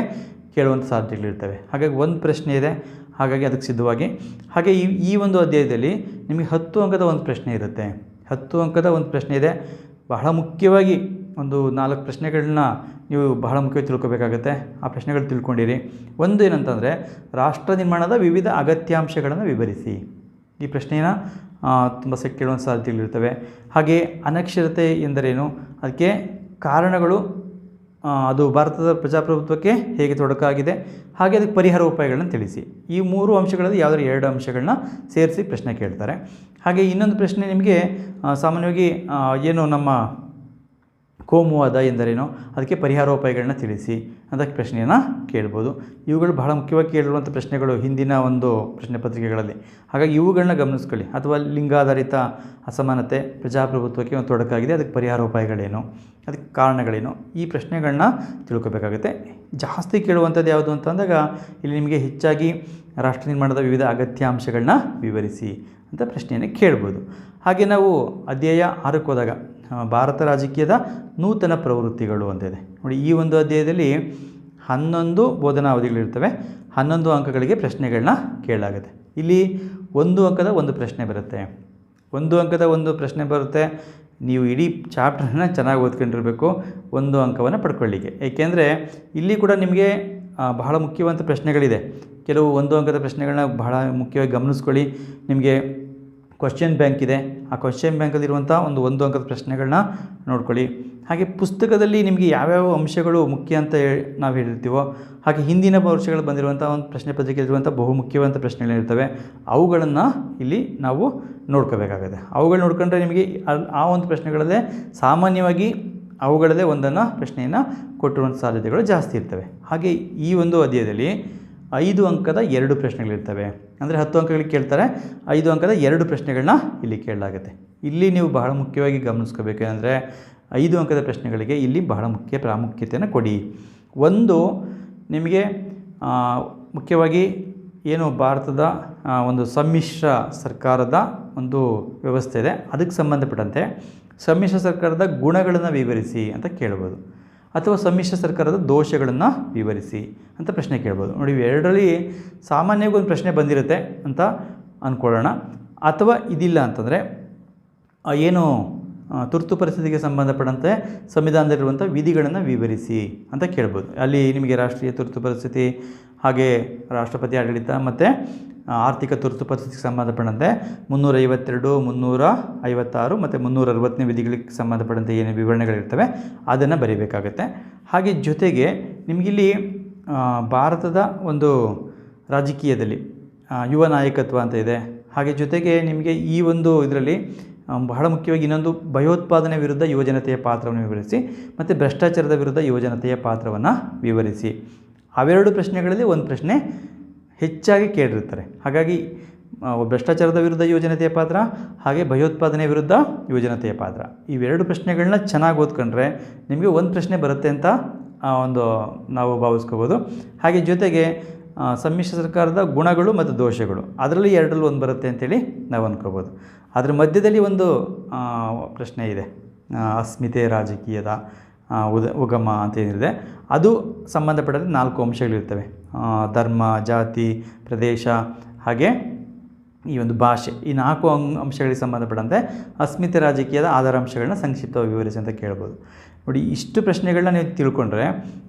ಕೇಳುವಂಥ ಸಾಧ್ಯತೆಗಳಿರ್ತವೆ. ಹಾಗಾಗಿ ಒಂದು ಪ್ರಶ್ನೆ ಇದೆ, ಹಾಗಾಗಿ ಅದಕ್ಕೆ ಸಿದ್ಧವಾಗಿ. ಹಾಗೆ ಈ ಒಂದು ಅಧ್ಯಾಯದಲ್ಲಿ ನಿಮಗೆ 10 ಅಂಕದ ಒಂದು ಪ್ರಶ್ನೆ ಇರುತ್ತೆ. 10 ಅಂಕದ ಒಂದು ಪ್ರಶ್ನೆ ಇದೆ. ಬಹಳ ಮುಖ್ಯವಾಗಿ ಒಂದು 4 ಪ್ರಶ್ನೆಗಳನ್ನ ನೀವು ಬಹಳ ಮುಖ್ಯವಾಗಿ ತಿಳ್ಕೊಬೇಕಾಗತ್ತೆ. ಆ ಪ್ರಶ್ನೆಗಳು ತಿಳ್ಕೊಂಡಿರಿ. ಒಂದು ಏನಂತಂದರೆ, ರಾಷ್ಟ್ರ ನಿರ್ಮಾಣದ ವಿವಿಧ ಅಗತ್ಯಾಂಶಗಳನ್ನು ವಿವರಿಸಿ. ಈ ಪ್ರಶ್ನೆಯನ್ನು ತುಂಬ ಕೇಳುವಂಥ ಸಾಧ್ಯತೆಗಳಿರ್ತವೆ. ಹಾಗೆ ಅನಕ್ಷರತೆ ಎಂದರೇನು, ಅದಕ್ಕೆ ಕಾರಣಗಳು, ಅದು ಭಾರತದ ಪ್ರಜಾಪ್ರಭುತ್ವಕ್ಕೆ ಹೇಗೆ ತೊಡಕಾಗಿದೆ, ಹಾಗೆ ಅದಕ್ಕೆ ಪರಿಹಾರ ಉಪಾಯಗಳನ್ನ ತಿಳಿಸಿ. ಈ 3 ಅಂಶಗಳಲ್ಲಿ ಯಾವುದಾದ್ರು 2 ಅಂಶಗಳನ್ನ ಸೇರಿಸಿ ಪ್ರಶ್ನೆ ಕೇಳ್ತಾರೆ. ಹಾಗೆ ಇನ್ನೊಂದು ಪ್ರಶ್ನೆ ನಿಮಗೆ ಸಾಮಾನ್ಯವಾಗಿ ಏನು ನಮ್ಮ ಕೋಮುವಾದ ಎಂದರೇನು, ಅದಕ್ಕೆ ಪರಿಹಾರೋಪಾಯಗಳನ್ನ ತಿಳಿಸಿ ಅಂತ ಪ್ರಶ್ನೆಯನ್ನು ಕೇಳ್ಬೋದು. ಇವುಗಳು ಬಹಳ ಮುಖ್ಯವಾಗಿ ಕೇಳಿರುವಂಥ ಪ್ರಶ್ನೆಗಳು ಹಿಂದಿನ ಒಂದು ಪ್ರಶ್ನೆ ಪತ್ರಿಕೆಗಳಲ್ಲಿ. ಹಾಗಾಗಿ ಇವುಗಳನ್ನ ಗಮನಿಸ್ಕೊಳ್ಳಿ. ಅಥವಾ ಲಿಂಗಾಧಾರಿತ ಅಸಮಾನತೆ ಪ್ರಜಾಪ್ರಭುತ್ವಕ್ಕೆ ಒಂದು ತೊಡಕಾಗಿದೆ, ಅದಕ್ಕೆ ಪರಿಹಾರೋಪಾಯಗಳೇನು, ಅದಕ್ಕೆ ಕಾರಣಗಳೇನು, ಈ ಪ್ರಶ್ನೆಗಳನ್ನ ತಿಳ್ಕೊಬೇಕಾಗುತ್ತೆ. ಜಾಸ್ತಿ ಕೇಳುವಂಥದ್ದು ಯಾವುದು ಅಂತ ಅಂದಾಗ ಇಲ್ಲಿ ನಿಮಗೆ ಹೆಚ್ಚಾಗಿ ರಾಷ್ಟ್ರ ನಿರ್ಮಾಣದ ವಿವಿಧ ಅಗತ್ಯಾಂಶಗಳನ್ನ ವಿವರಿಸಿ ಅಂತ ಪ್ರಶ್ನೆಯನ್ನು ಕೇಳ್ಬೋದು. ಹಾಗೆ ನಾವು ಅಧ್ಯಾಯ 6ಕ್ಕೆ ಹೋದಾಗ ಭಾರತ ರಾಜಕೀಯದ ನೂತನ ಪ್ರವೃತ್ತಿಗಳು ಅಂತಿದೆ ನೋಡಿ. ಈ ಒಂದು ಅಧ್ಯಾಯದಲ್ಲಿ 11 ಬೋಧನಾ ಅವಧಿಗಳಿರ್ತವೆ. 11 ಅಂಕಗಳಿಗೆ ಪ್ರಶ್ನೆಗಳನ್ನ ಕೇಳಲಾಗುತ್ತೆ. ಇಲ್ಲಿ 1 ಅಂಕದ ಒಂದು ಪ್ರಶ್ನೆ ಬರುತ್ತೆ. 1 ಅಂಕದ ಒಂದು ಪ್ರಶ್ನೆ ಬರುತ್ತೆ. ನೀವು ಇಡೀ ಚಾಪ್ಟರ್ನ ಚೆನ್ನಾಗಿ ಓದ್ಕೊಂಡಿರಬೇಕು 1 ಅಂಕವನ್ನು ಪಡ್ಕೊಳ್ಳಿಕ್ಕೆ. ಏಕೆಂದರೆ ಇಲ್ಲಿ ಕೂಡ ನಿಮಗೆ ಬಹಳ ಮುಖ್ಯವಾದ ಪ್ರಶ್ನೆಗಳಿದೆ. ಕೆಲವು 1 ಅಂಕದ ಪ್ರಶ್ನೆಗಳನ್ನ ಬಹಳ ಮುಖ್ಯವಾಗಿ ಗಮನಿಸ್ಕೊಳ್ಳಿ. ನಿಮಗೆ ಕ್ವಶ್ಚನ್ ಬ್ಯಾಂಕ್ ಇದೆ. ಆ ಕ್ವಶ್ಚನ್ ಬ್ಯಾಂಕಲ್ಲಿರುವಂಥ ಒಂದು 1 ಅಂಕದ ಪ್ರಶ್ನೆಗಳನ್ನ ನೋಡ್ಕೊಳ್ಳಿ. ಹಾಗೆ ಪುಸ್ತಕದಲ್ಲಿ ನಿಮಗೆ ಯಾವ್ಯಾವ ಅಂಶಗಳು ಮುಖ್ಯ ಅಂತ ನಾವು ಹೇಳಿರ್ತೀವೋ, ಹಾಗೆ ಹಿಂದಿನ ವರ್ಷಗಳು ಬಂದಿರುವಂಥ ಒಂದು ಪ್ರಶ್ನೆ ಪತ್ರಿಕೆಯಲ್ಲಿರುವಂಥ ಬಹು ಮುಖ್ಯವಾದ ಪ್ರಶ್ನೆಗಳಿರ್ತವೆ. ಅವುಗಳನ್ನು ಇಲ್ಲಿ ನಾವು ನೋಡ್ಕೋಬೇಕಾಗುತ್ತೆ. ಅವುಗಳು ನೋಡ್ಕೊಂಡ್ರೆ ನಿಮಗೆ ಆ ಒಂದು ಪ್ರಶ್ನೆಗಳಲ್ಲೇ ಸಾಮಾನ್ಯವಾಗಿ ಅವುಗಳದೇ ಒಂದನ್ನು ಪ್ರಶ್ನೆಯನ್ನು ಕೊಟ್ಟಿರುವಂಥ ಸಾಧ್ಯತೆಗಳು ಜಾಸ್ತಿ ಇರ್ತವೆ. ಹಾಗೆ ಈ ಒಂದು ಅಧ್ಯಾಯದಲ್ಲಿ 5 ಅಂಕದ 2 ಪ್ರಶ್ನೆಗಳಿರ್ತವೆ. ಅಂದರೆ 10 ಅಂಕಗಳಿಗೆ ಕೇಳ್ತಾರೆ, 5 ಅಂಕದ 2 ಪ್ರಶ್ನೆಗಳನ್ನ ಇಲ್ಲಿ ಕೇಳಲಾಗುತ್ತೆ. ಇಲ್ಲಿ ನೀವು ಬಹಳ ಮುಖ್ಯವಾಗಿ ಗಮನಿಸ್ಕೋಬೇಕಂದ್ರೆ 5 ಅಂಕದ ಪ್ರಶ್ನೆಗಳಿಗೆ ಇಲ್ಲಿ ಬಹಳ ಪ್ರಾಮುಖ್ಯತೆಯನ್ನು ಕೊಡಿ. ಒಂದು ನಿಮಗೆ ಮುಖ್ಯವಾಗಿ ಏನು ಭಾರತದ ಒಂದು ಸಮ್ಮಿಶ್ರ ಸರ್ಕಾರದ ಒಂದು ವ್ಯವಸ್ಥೆ ಇದೆ, ಅದಕ್ಕೆ ಸಂಬಂಧಪಟ್ಟಂತೆ ಸಮ್ಮಿಶ್ರ ಸರ್ಕಾರದ ಗುಣಗಳನ್ನು ವಿವರಿಸಿ ಅಂತ ಕೇಳ್ಬೋದು. ಅಥವಾ ಸಮ್ಮಿಶ್ರ ಸರ್ಕಾರದ ದೋಷಗಳನ್ನು ವಿವರಿಸಿ ಅಂತ ಪ್ರಶ್ನೆ ಕೇಳ್ಬೋದು. ನೋಡಿ, ಎರಡರಲ್ಲಿ ಸಾಮಾನ್ಯವಾಗಿ ಒಂದು ಪ್ರಶ್ನೆ ಬಂದಿರುತ್ತೆ ಅಂತ ಅಂದ್ಕೊಳ್ಳೋಣ. ಅಥವಾ ಇದಿಲ್ಲ ಅಂತಂದರೆ ಏನು ತುರ್ತು ಪರಿಸ್ಥಿತಿಗೆ ಸಂಬಂಧಪಟ್ಟಂತೆ ಸಂವಿಧಾನದಲ್ಲಿರುವಂಥ ವಿಧಿಗಳನ್ನು ವಿವರಿಸಿ ಅಂತ ಕೇಳ್ಬೋದು. ಅಲ್ಲಿ ನಿಮಗೆ ರಾಷ್ಟ್ರೀಯ ತುರ್ತು ಪರಿಸ್ಥಿತಿ, ಹಾಗೆ ರಾಷ್ಟ್ರಪತಿ ಆಡಳಿತ ಮತ್ತು ಆರ್ಥಿಕ ತುರ್ತು ಪರಿಸ್ಥಿತಿಗೆ ಸಂಬಂಧಪಟ್ಟಂತೆ 352, 356 ಮತ್ತು 360ನೇ ವಿಧಿಗಳಿಗೆ ಸಂಬಂಧಪಟ್ಟಂತೆ ಏನು ವಿವರಣೆಗಳಿರ್ತವೆ ಅದನ್ನು ಬರೀಬೇಕಾಗತ್ತೆ. ಹಾಗೆ ಜೊತೆಗೆ ನಿಮಗಿಲ್ಲಿ ಭಾರತದ ಒಂದು ರಾಜಕೀಯದಲ್ಲಿ ಯುವ ನಾಯಕತ್ವ ಅಂತ ಇದೆ. ಹಾಗೆ ಜೊತೆಗೆ ನಿಮಗೆ ಈ ಒಂದು ಇದರಲ್ಲಿ ಬಹಳ ಮುಖ್ಯವಾಗಿ ಇನ್ನೊಂದು ಭಯೋತ್ಪಾದನೆ ವಿರುದ್ಧ ಯುವಜನತೆಯ ಪಾತ್ರವನ್ನು ವಿವರಿಸಿ ಮತ್ತು ಭ್ರಷ್ಟಾಚಾರದ ವಿರುದ್ಧ ಯುವಜನತೆಯ ಪಾತ್ರವನ್ನು ವಿವರಿಸಿ. ಅವೆರಡು ಪ್ರಶ್ನೆಗಳಲ್ಲಿ ಒಂದು ಪ್ರಶ್ನೆ ಹೆಚ್ಚಾಗಿ ಕೇಳಿರ್ತಾರೆ. ಹಾಗಾಗಿ ಭ್ರಷ್ಟಾಚಾರದ ವಿರುದ್ಧ ಯುವಜನತೆಯ ಪಾತ್ರ, ಹಾಗೆ ಭಯೋತ್ಪಾದನೆ ವಿರುದ್ಧ ಯುವಜನತೆಯ ಪಾತ್ರ, ಇವೆರಡು ಪ್ರಶ್ನೆಗಳನ್ನ ಚೆನ್ನಾಗಿ ಓದ್ಕೊಂಡ್ರೆ ನಿಮಗೆ ಒಂದು ಪ್ರಶ್ನೆ ಬರುತ್ತೆ ಅಂತ ಒಂದು ನಾವು ಭಾವಿಸ್ಕೋಬೋದು. ಹಾಗೆ ಜೊತೆಗೆ ಸಮ್ಮಿಶ್ರ ಸರ್ಕಾರದ ಗುಣಗಳು ಮತ್ತು ದೋಷಗಳು, ಅದರಲ್ಲಿ ಎರಡರಲ್ಲಿ ಒಂದು ಬರುತ್ತೆ ಅಂತೇಳಿ ನಾವು ಅಂದ್ಕೋಬೋದು. ಅದರ ಮಧ್ಯದಲ್ಲಿ ಒಂದು ಪ್ರಶ್ನೆ ಇದೆ, ಅಸ್ಮಿತೆ ರಾಜಕೀಯದ ಉಗಮ ಅಂತೇನಿದೆ, ಅದು ಸಂಬಂಧಪಟ್ಟಂತೆ 4 ಅಂಶಗಳಿರ್ತವೆ. ಧರ್ಮ, ಜಾತಿ, ಪ್ರದೇಶ, ಹಾಗೆ ಈ ಒಂದು ಭಾಷೆ, ಈ 4 ಅಂಶಗಳಿಗೆ ಸಂಬಂಧಪಟ್ಟಂತೆ ಅಸ್ಮಿತೆ ರಾಜಕೀಯದ ಆಧಾರಾಂಶಗಳನ್ನ ಸಂಕ್ಷಿಪ್ತವಾಗಿ ವಿವರಿಸಿ ಅಂತ ಕೇಳ್ಬೋದು. ನೋಡಿ, ಇಷ್ಟು ಪ್ರಶ್ನೆಗಳನ್ನ ನೀವು ತಿಳ್ಕೊಂಡ್ರೆ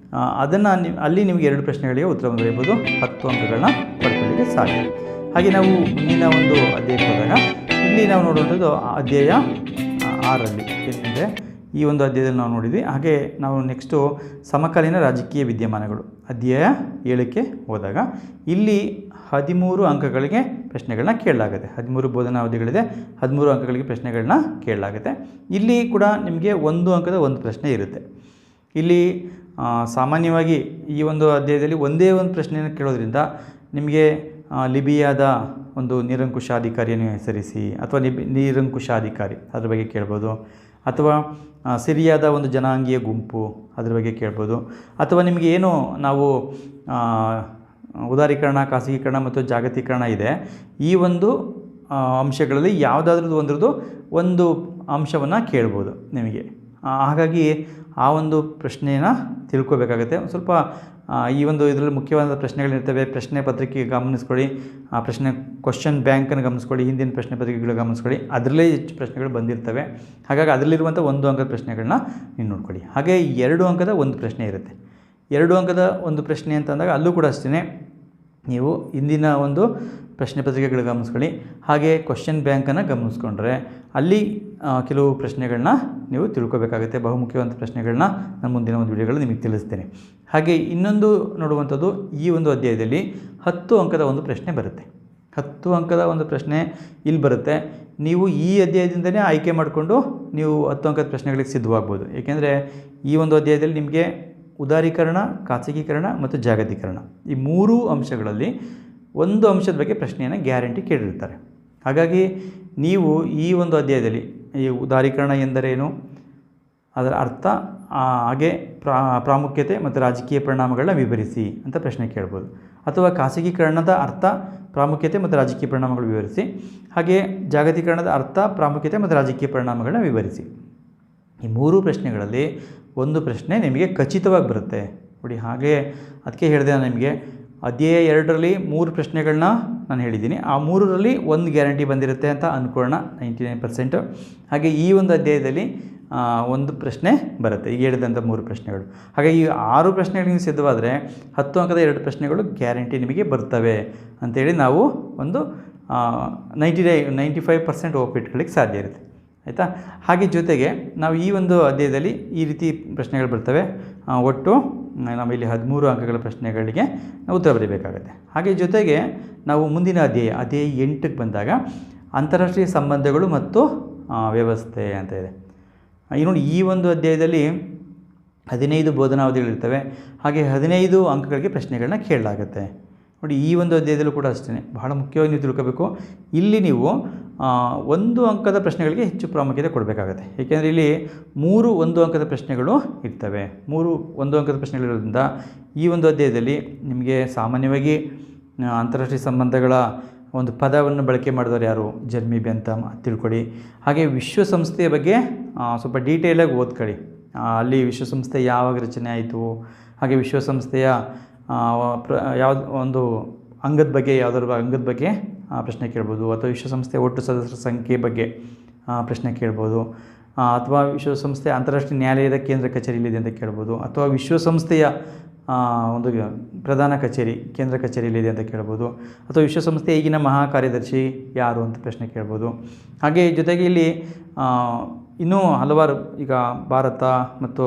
ಅದನ್ನು ಅಲ್ಲಿ ನಿಮಗೆ 2 ಪ್ರಶ್ನೆಗಳಿಗೆ ಉತ್ತರವನ್ನು ಬರೀಬೋದು, 10 ಅಂಕಗಳನ್ನ ಪಡ್ಕೊಳ್ಳಿಕ್ಕೆ ಸಾಧ್ಯ. ಹಾಗೆ ನಾವು ಮುಂದಿನ ಒಂದು ಅಧ್ಯಾಯಕ್ಕೆ ಹೋದಾಗ ಇಲ್ಲಿ ನಾವು ನೋಡುವಂಥದ್ದು ಅಧ್ಯಾಯ 6ರಲ್ಲಿ ಏನಿದೆ, ಈ ಒಂದು ಅಧ್ಯಾಯದಲ್ಲಿ ನಾವು ನೋಡಿದ್ವಿ. ಹಾಗೆ ನಾವು ನೆಕ್ಸ್ಟು ಸಮಕಾಲೀನ ರಾಜಕೀಯ ವಿದ್ಯಮಾನಗಳು ಅಧ್ಯಾಯ 7ಕ್ಕೆ ಹೋದಾಗ ಇಲ್ಲಿ 13 ಅಂಕಗಳಿಗೆ ಪ್ರಶ್ನೆಗಳನ್ನ ಕೇಳಲಾಗುತ್ತೆ. 13 ಬೋಧನಾ ಅವಧಿಗಳಿದೆ, 13 ಅಂಕಗಳಿಗೆ ಪ್ರಶ್ನೆಗಳನ್ನ ಕೇಳಲಾಗುತ್ತೆ. ಇಲ್ಲಿ ಕೂಡ ನಿಮಗೆ 1 ಅಂಕದ ಒಂದು ಪ್ರಶ್ನೆ ಇರುತ್ತೆ. ಇಲ್ಲಿ ಸಾಮಾನ್ಯವಾಗಿ ಈ ಒಂದು ಅಧ್ಯಾಯದಲ್ಲಿ ಒಂದೇ ಒಂದು ಪ್ರಶ್ನೆಯನ್ನು ಕೇಳೋದ್ರಿಂದ ನಿಮಗೆ ಲಿಬಿಯಾದ ಒಂದು ನಿರಂಕುಶಾಧಿಕಾರಿಯನ್ನು ಹೆಸರಿಸಿ, ಅಥವಾ ನಿರಂಕುಶಾಧಿಕಾರಿ ಅದ್ರ ಬಗ್ಗೆ ಕೇಳ್ಬೋದು, ಅಥವಾ ಸಿರಿಯಾದ ಒಂದು ಜನಾಂಗೀಯ ಗುಂಪು ಅದ್ರ ಬಗ್ಗೆ ಕೇಳ್ಬೋದು, ಅಥವಾ ನಿಮಗೆ ಏನು ನಾವು ಉದಾರೀಕರಣ, ಖಾಸಗೀಕರಣ ಮತ್ತು ಜಾಗತೀಕರಣ ಇದೆ, ಈ ಒಂದು ಅಂಶಗಳಲ್ಲಿ ಯಾವುದಾದ್ರದ್ದು ಒಂದು ಅಂಶವನ್ನು ಕೇಳ್ಬೋದು ನಿಮಗೆ. ಹಾಗಾಗಿ ಆ ಒಂದು ಪ್ರಶ್ನೆಯನ್ನು ತಿಳ್ಕೊಬೇಕಾಗುತ್ತೆ. ಸ್ವಲ್ಪ ಈ ಒಂದು ಇದರಲ್ಲಿ ಮುಖ್ಯವಾದ ಪ್ರಶ್ನೆಗಳಿರ್ತವೆ. ಪ್ರಶ್ನೆ ಪತ್ರಿಕೆ ಗಮನಿಸ್ಕೊಳ್ಳಿ, ಆ ಕ್ವಶನ್ ಬ್ಯಾಂಕನ್ನು ಗಮನಿಸ್ಕೊಳ್ಳಿ, ಹಿಂದಿನ ಪ್ರಶ್ನೆ ಪತ್ರಿಕೆಗಳು ಗಮನಿಸ್ಕೊಳ್ಳಿ, ಅದರಲ್ಲೇ ಹೆಚ್ಚು ಪ್ರಶ್ನೆಗಳು ಬಂದಿರ್ತವೆ. ಹಾಗಾಗಿ ಅದರಲ್ಲಿರುವಂಥ 1 ಅಂಕದ ಪ್ರಶ್ನೆಗಳನ್ನ ನೀವು ನೋಡ್ಕೊಳ್ಳಿ. ಹಾಗೆ 2 ಅಂಕದ ಒಂದು ಪ್ರಶ್ನೆ ಇರುತ್ತೆ. 2 ಅಂಕದ ಒಂದು ಪ್ರಶ್ನೆ ಅಂತ ಅಂದಾಗ ಅಲ್ಲೂ ಕೂಡ ಅಷ್ಟೇ ನೀವು ಹಿಂದಿನ ಒಂದು ಪ್ರಶ್ನೆ ಪತ್ರಿಕೆಗಳು ಗಮನಿಸ್ಕೊಳ್ಳಿ, ಹಾಗೆ ಕ್ವಶನ್ ಬ್ಯಾಂಕನ್ನು ಗಮನಿಸ್ಕೊಂಡ್ರೆ ಅಲ್ಲಿ ಕೆಲವು ಪ್ರಶ್ನೆಗಳನ್ನ ನೀವು ತಿಳ್ಕೊಬೇಕಾಗುತ್ತೆ. ಬಹುಮುಖ್ಯವಾದ ಪ್ರಶ್ನೆಗಳನ್ನ ನಾನು ಮುಂದಿನ ಒಂದು ವಿಡಿಯೋಗಳು ನಿಮಗೆ ತಿಳಿಸ್ತೇನೆ. ಹಾಗೆ ಇನ್ನೊಂದು ನೋಡುವಂಥದ್ದು, ಈ ಒಂದು ಅಧ್ಯಾಯದಲ್ಲಿ 10 ಅಂಕದ ಒಂದು ಪ್ರಶ್ನೆ ಬರುತ್ತೆ. 10 ಅಂಕದ ಒಂದು ಪ್ರಶ್ನೆ ಇಲ್ಲಿ ಬರುತ್ತೆ. ನೀವು ಈ ಅಧ್ಯಾಯದಿಂದಲೇ ಆಯ್ಕೆ ಮಾಡಿಕೊಂಡು ನೀವು 10 ಅಂಕದ ಪ್ರಶ್ನೆಗಳಿಗೆ ಸಿದ್ಧವಾಗ್ಬೋದು. ಏಕೆಂದರೆ ಈ ಒಂದು ಅಧ್ಯಾಯದಲ್ಲಿ ನಿಮಗೆ ಉದಾರೀಕರಣ, ಖಾಸಗೀಕರಣ ಮತ್ತು ಜಾಗತೀಕರಣ, ಈ 3 ಅಂಶಗಳಲ್ಲಿ ಒಂದು ಅಂಶದ ಬಗ್ಗೆ ಪ್ರಶ್ನೆಯನ್ನು ಗ್ಯಾರಂಟಿ ಕೇಳಿರ್ತಾರೆ. ಹಾಗಾಗಿ ನೀವು ಈ ಒಂದು ಅಧ್ಯಾಯದಲ್ಲಿ ಈ ಉದಾರೀಕರಣ ಎಂದರೇನು, ಅದರ ಅರ್ಥ, ಹಾಗೆ ಪ್ರಾಮುಖ್ಯತೆ ಮತ್ತು ರಾಜಕೀಯ ಪರಿಣಾಮಗಳನ್ನ ವಿವರಿಸಿ ಅಂತ ಪ್ರಶ್ನೆ ಕೇಳ್ಬೋದು. ಅಥವಾ ಖಾಸಗೀಕರಣದ ಅರ್ಥ, ಪ್ರಾಮುಖ್ಯತೆ ಮತ್ತು ರಾಜಕೀಯ ಪರಿಣಾಮಗಳು ವಿವರಿಸಿ, ಹಾಗೆ ಜಾಗತೀಕರಣದ ಅರ್ಥ, ಪ್ರಾಮುಖ್ಯತೆ ಮತ್ತು ರಾಜಕೀಯ ಪರಿಣಾಮಗಳನ್ನ ವಿವರಿಸಿ. ಈ 3 ಪ್ರಶ್ನೆಗಳಲ್ಲಿ ಒಂದು ಪ್ರಶ್ನೆ ನಿಮಗೆ ಖಚಿತವಾಗಿ ಬರುತ್ತೆ ನೋಡಿ. ಹಾಗೆ ಅದಕ್ಕೆ ಹೇಳಿದೆ ನಾನು ನಿಮಗೆ, ಅಧ್ಯಾಯ 2ರಲ್ಲಿ 3 ಪ್ರಶ್ನೆಗಳನ್ನ ನಾನು ಹೇಳಿದ್ದೀನಿ. ಆ 3ರಲ್ಲಿ ಒಂದು ಗ್ಯಾರಂಟಿ ಬಂದಿರುತ್ತೆ ಅಂತ ಅಂದ್ಕೊಳ್ಳೋಣ, 99%. ಹಾಗೆ ಈ ಒಂದು ಅಧ್ಯಾಯದಲ್ಲಿ ಒಂದು ಪ್ರಶ್ನೆ ಬರುತ್ತೆ, ಈಗ ಹೇಳಿದಂಥ 3 ಪ್ರಶ್ನೆಗಳು. ಹಾಗೆ ಈ 6 ಪ್ರಶ್ನೆಗಳಿಗೆ ಸಿದ್ಧವಾದರೆ 10 ಅಂಕದ 2 ಪ್ರಶ್ನೆಗಳು ಗ್ಯಾರಂಟಿ ನಿಮಗೆ ಬರ್ತವೆ ಅಂಥೇಳಿ ನಾವು ಒಂದು 95% ಹೋಪ್ ಇಟ್ಕೊಳ್ಳಿಕ್ಕೆ ಸಾಧ್ಯ ಇರುತ್ತೆ, ಆಯಿತಾ. ಹಾಗೆ ಜೊತೆಗೆ ನಾವು ಈ ಒಂದು ಅಧ್ಯಾಯದಲ್ಲಿ ಈ ರೀತಿ ಪ್ರಶ್ನೆಗಳು ಬರ್ತವೆ. ಒಟ್ಟು ನಾವಿಲ್ಲಿ 13 ಅಂಕಗಳ ಪ್ರಶ್ನೆಗಳಿಗೆ ನಾವು ಉತ್ತರ ಬರೀಬೇಕಾಗುತ್ತೆ. ಹಾಗೆ ಜೊತೆಗೆ ನಾವು ಮುಂದಿನ ಅಧ್ಯಾಯ 8ಕ್ಕೆ ಬಂದಾಗ ಅಂತಾರಾಷ್ಟ್ರೀಯ ಸಂಬಂಧಗಳು ಮತ್ತು ವ್ಯವಸ್ಥೆ ಅಂತ ಇದೆ. ನೋಡಿ, ಈ ಒಂದು ಅಧ್ಯಾಯದಲ್ಲಿ 15 ಬೋಧನಾವಧಿಗಳಿರ್ತವೆ. ಹಾಗೆ 15 ಅಂಕಗಳಿಗೆ ಪ್ರಶ್ನೆಗಳನ್ನ ಕೇಳಲಾಗುತ್ತೆ. ನೋಡಿ, ಈ ಒಂದು ಅಧ್ಯಾಯದಲ್ಲೂ ಕೂಡ ಅಷ್ಟೇ ಬಹಳ ಮುಖ್ಯವಾಗಿ ನೀವು ತಿಳ್ಕೋಬೇಕು. ಇಲ್ಲಿ ನೀವು 1 ಅಂಕದ ಪ್ರಶ್ನೆಗಳಿಗೆ ಹೆಚ್ಚು ಪ್ರಾಮುಖ್ಯತೆ ಕೊಡಬೇಕಾಗುತ್ತೆ. ಏಕೆಂದರೆ ಇಲ್ಲಿ 3 1 ಅಂಕದ ಪ್ರಶ್ನೆಗಳು ಇರ್ತವೆ. 3 1 ಅಂಕದ ಪ್ರಶ್ನೆಗಳಿರೋದ್ರಿಂದ ಈ ಒಂದು ಅಧ್ಯಾಯದಲ್ಲಿ ನಿಮಗೆ ಸಾಮಾನ್ಯವಾಗಿ ಅಂತಾರಾಷ್ಟ್ರೀಯ ಸಂಬಂಧಗಳ ಒಂದು ಪದವನ್ನು ಬಳಕೆ ಮಾಡಿದವರು ಯಾರು, ಜರ್ಮಿ ಅಂತ ತಿಳ್ಕೊಳ್ಳಿ. ಹಾಗೆ ವಿಶ್ವಸಂಸ್ಥೆಯ ಬಗ್ಗೆ ಸ್ವಲ್ಪ ಡೀಟೇಲಾಗಿ ಓದ್ಕೊಳ್ಳಿ. ಅಲ್ಲಿ ವಿಶ್ವಸಂಸ್ಥೆ ಯಾವಾಗ ರಚನೆ ಆಯಿತು, ಹಾಗೆ ವಿಶ್ವಸಂಸ್ಥೆಯ ಯಾವ್ದು ಒಂದು ಅಂಗದ ಬಗ್ಗೆ, ಯಾವುದಾದ್ರು ಅಂಗದ ಬಗ್ಗೆ ಪ್ರಶ್ನೆ ಕೇಳ್ಬೋದು. ಅಥವಾ ವಿಶ್ವಸಂಸ್ಥೆಯ ಒಟ್ಟು ಸದಸ್ಯರ ಸಂಖ್ಯೆ ಬಗ್ಗೆ ಪ್ರಶ್ನೆ ಕೇಳ್ಬೋದು. ಅಥವಾ ವಿಶ್ವಸಂಸ್ಥೆ ಅಂತಾರಾಷ್ಟ್ರೀಯ ನ್ಯಾಯಾಲಯದ ಕೇಂದ್ರ ಕಚೇರಿಯಲ್ಲಿದೆ ಅಂತ ಕೇಳ್ಬೋದು. ಅಥವಾ ವಿಶ್ವಸಂಸ್ಥೆಯ ಒಂದು ಪ್ರಧಾನ ಕಚೇರಿ, ಕೇಂದ್ರ ಕಚೇರಿಯಲ್ಲಿದೆ ಅಂತ ಕೇಳ್ಬೋದು. ಅಥವಾ ವಿಶ್ವಸಂಸ್ಥೆಯ ಈಗಿನ ಮಹಾ ಕಾರ್ಯದರ್ಶಿ ಯಾರು ಅಂತ ಪ್ರಶ್ನೆ ಕೇಳ್ಬೋದು. ಹಾಗೆ ಜೊತೆಗೆ ಇಲ್ಲಿ ಇನ್ನೂ ಹಲವಾರು, ಈಗ ಭಾರತ ಮತ್ತು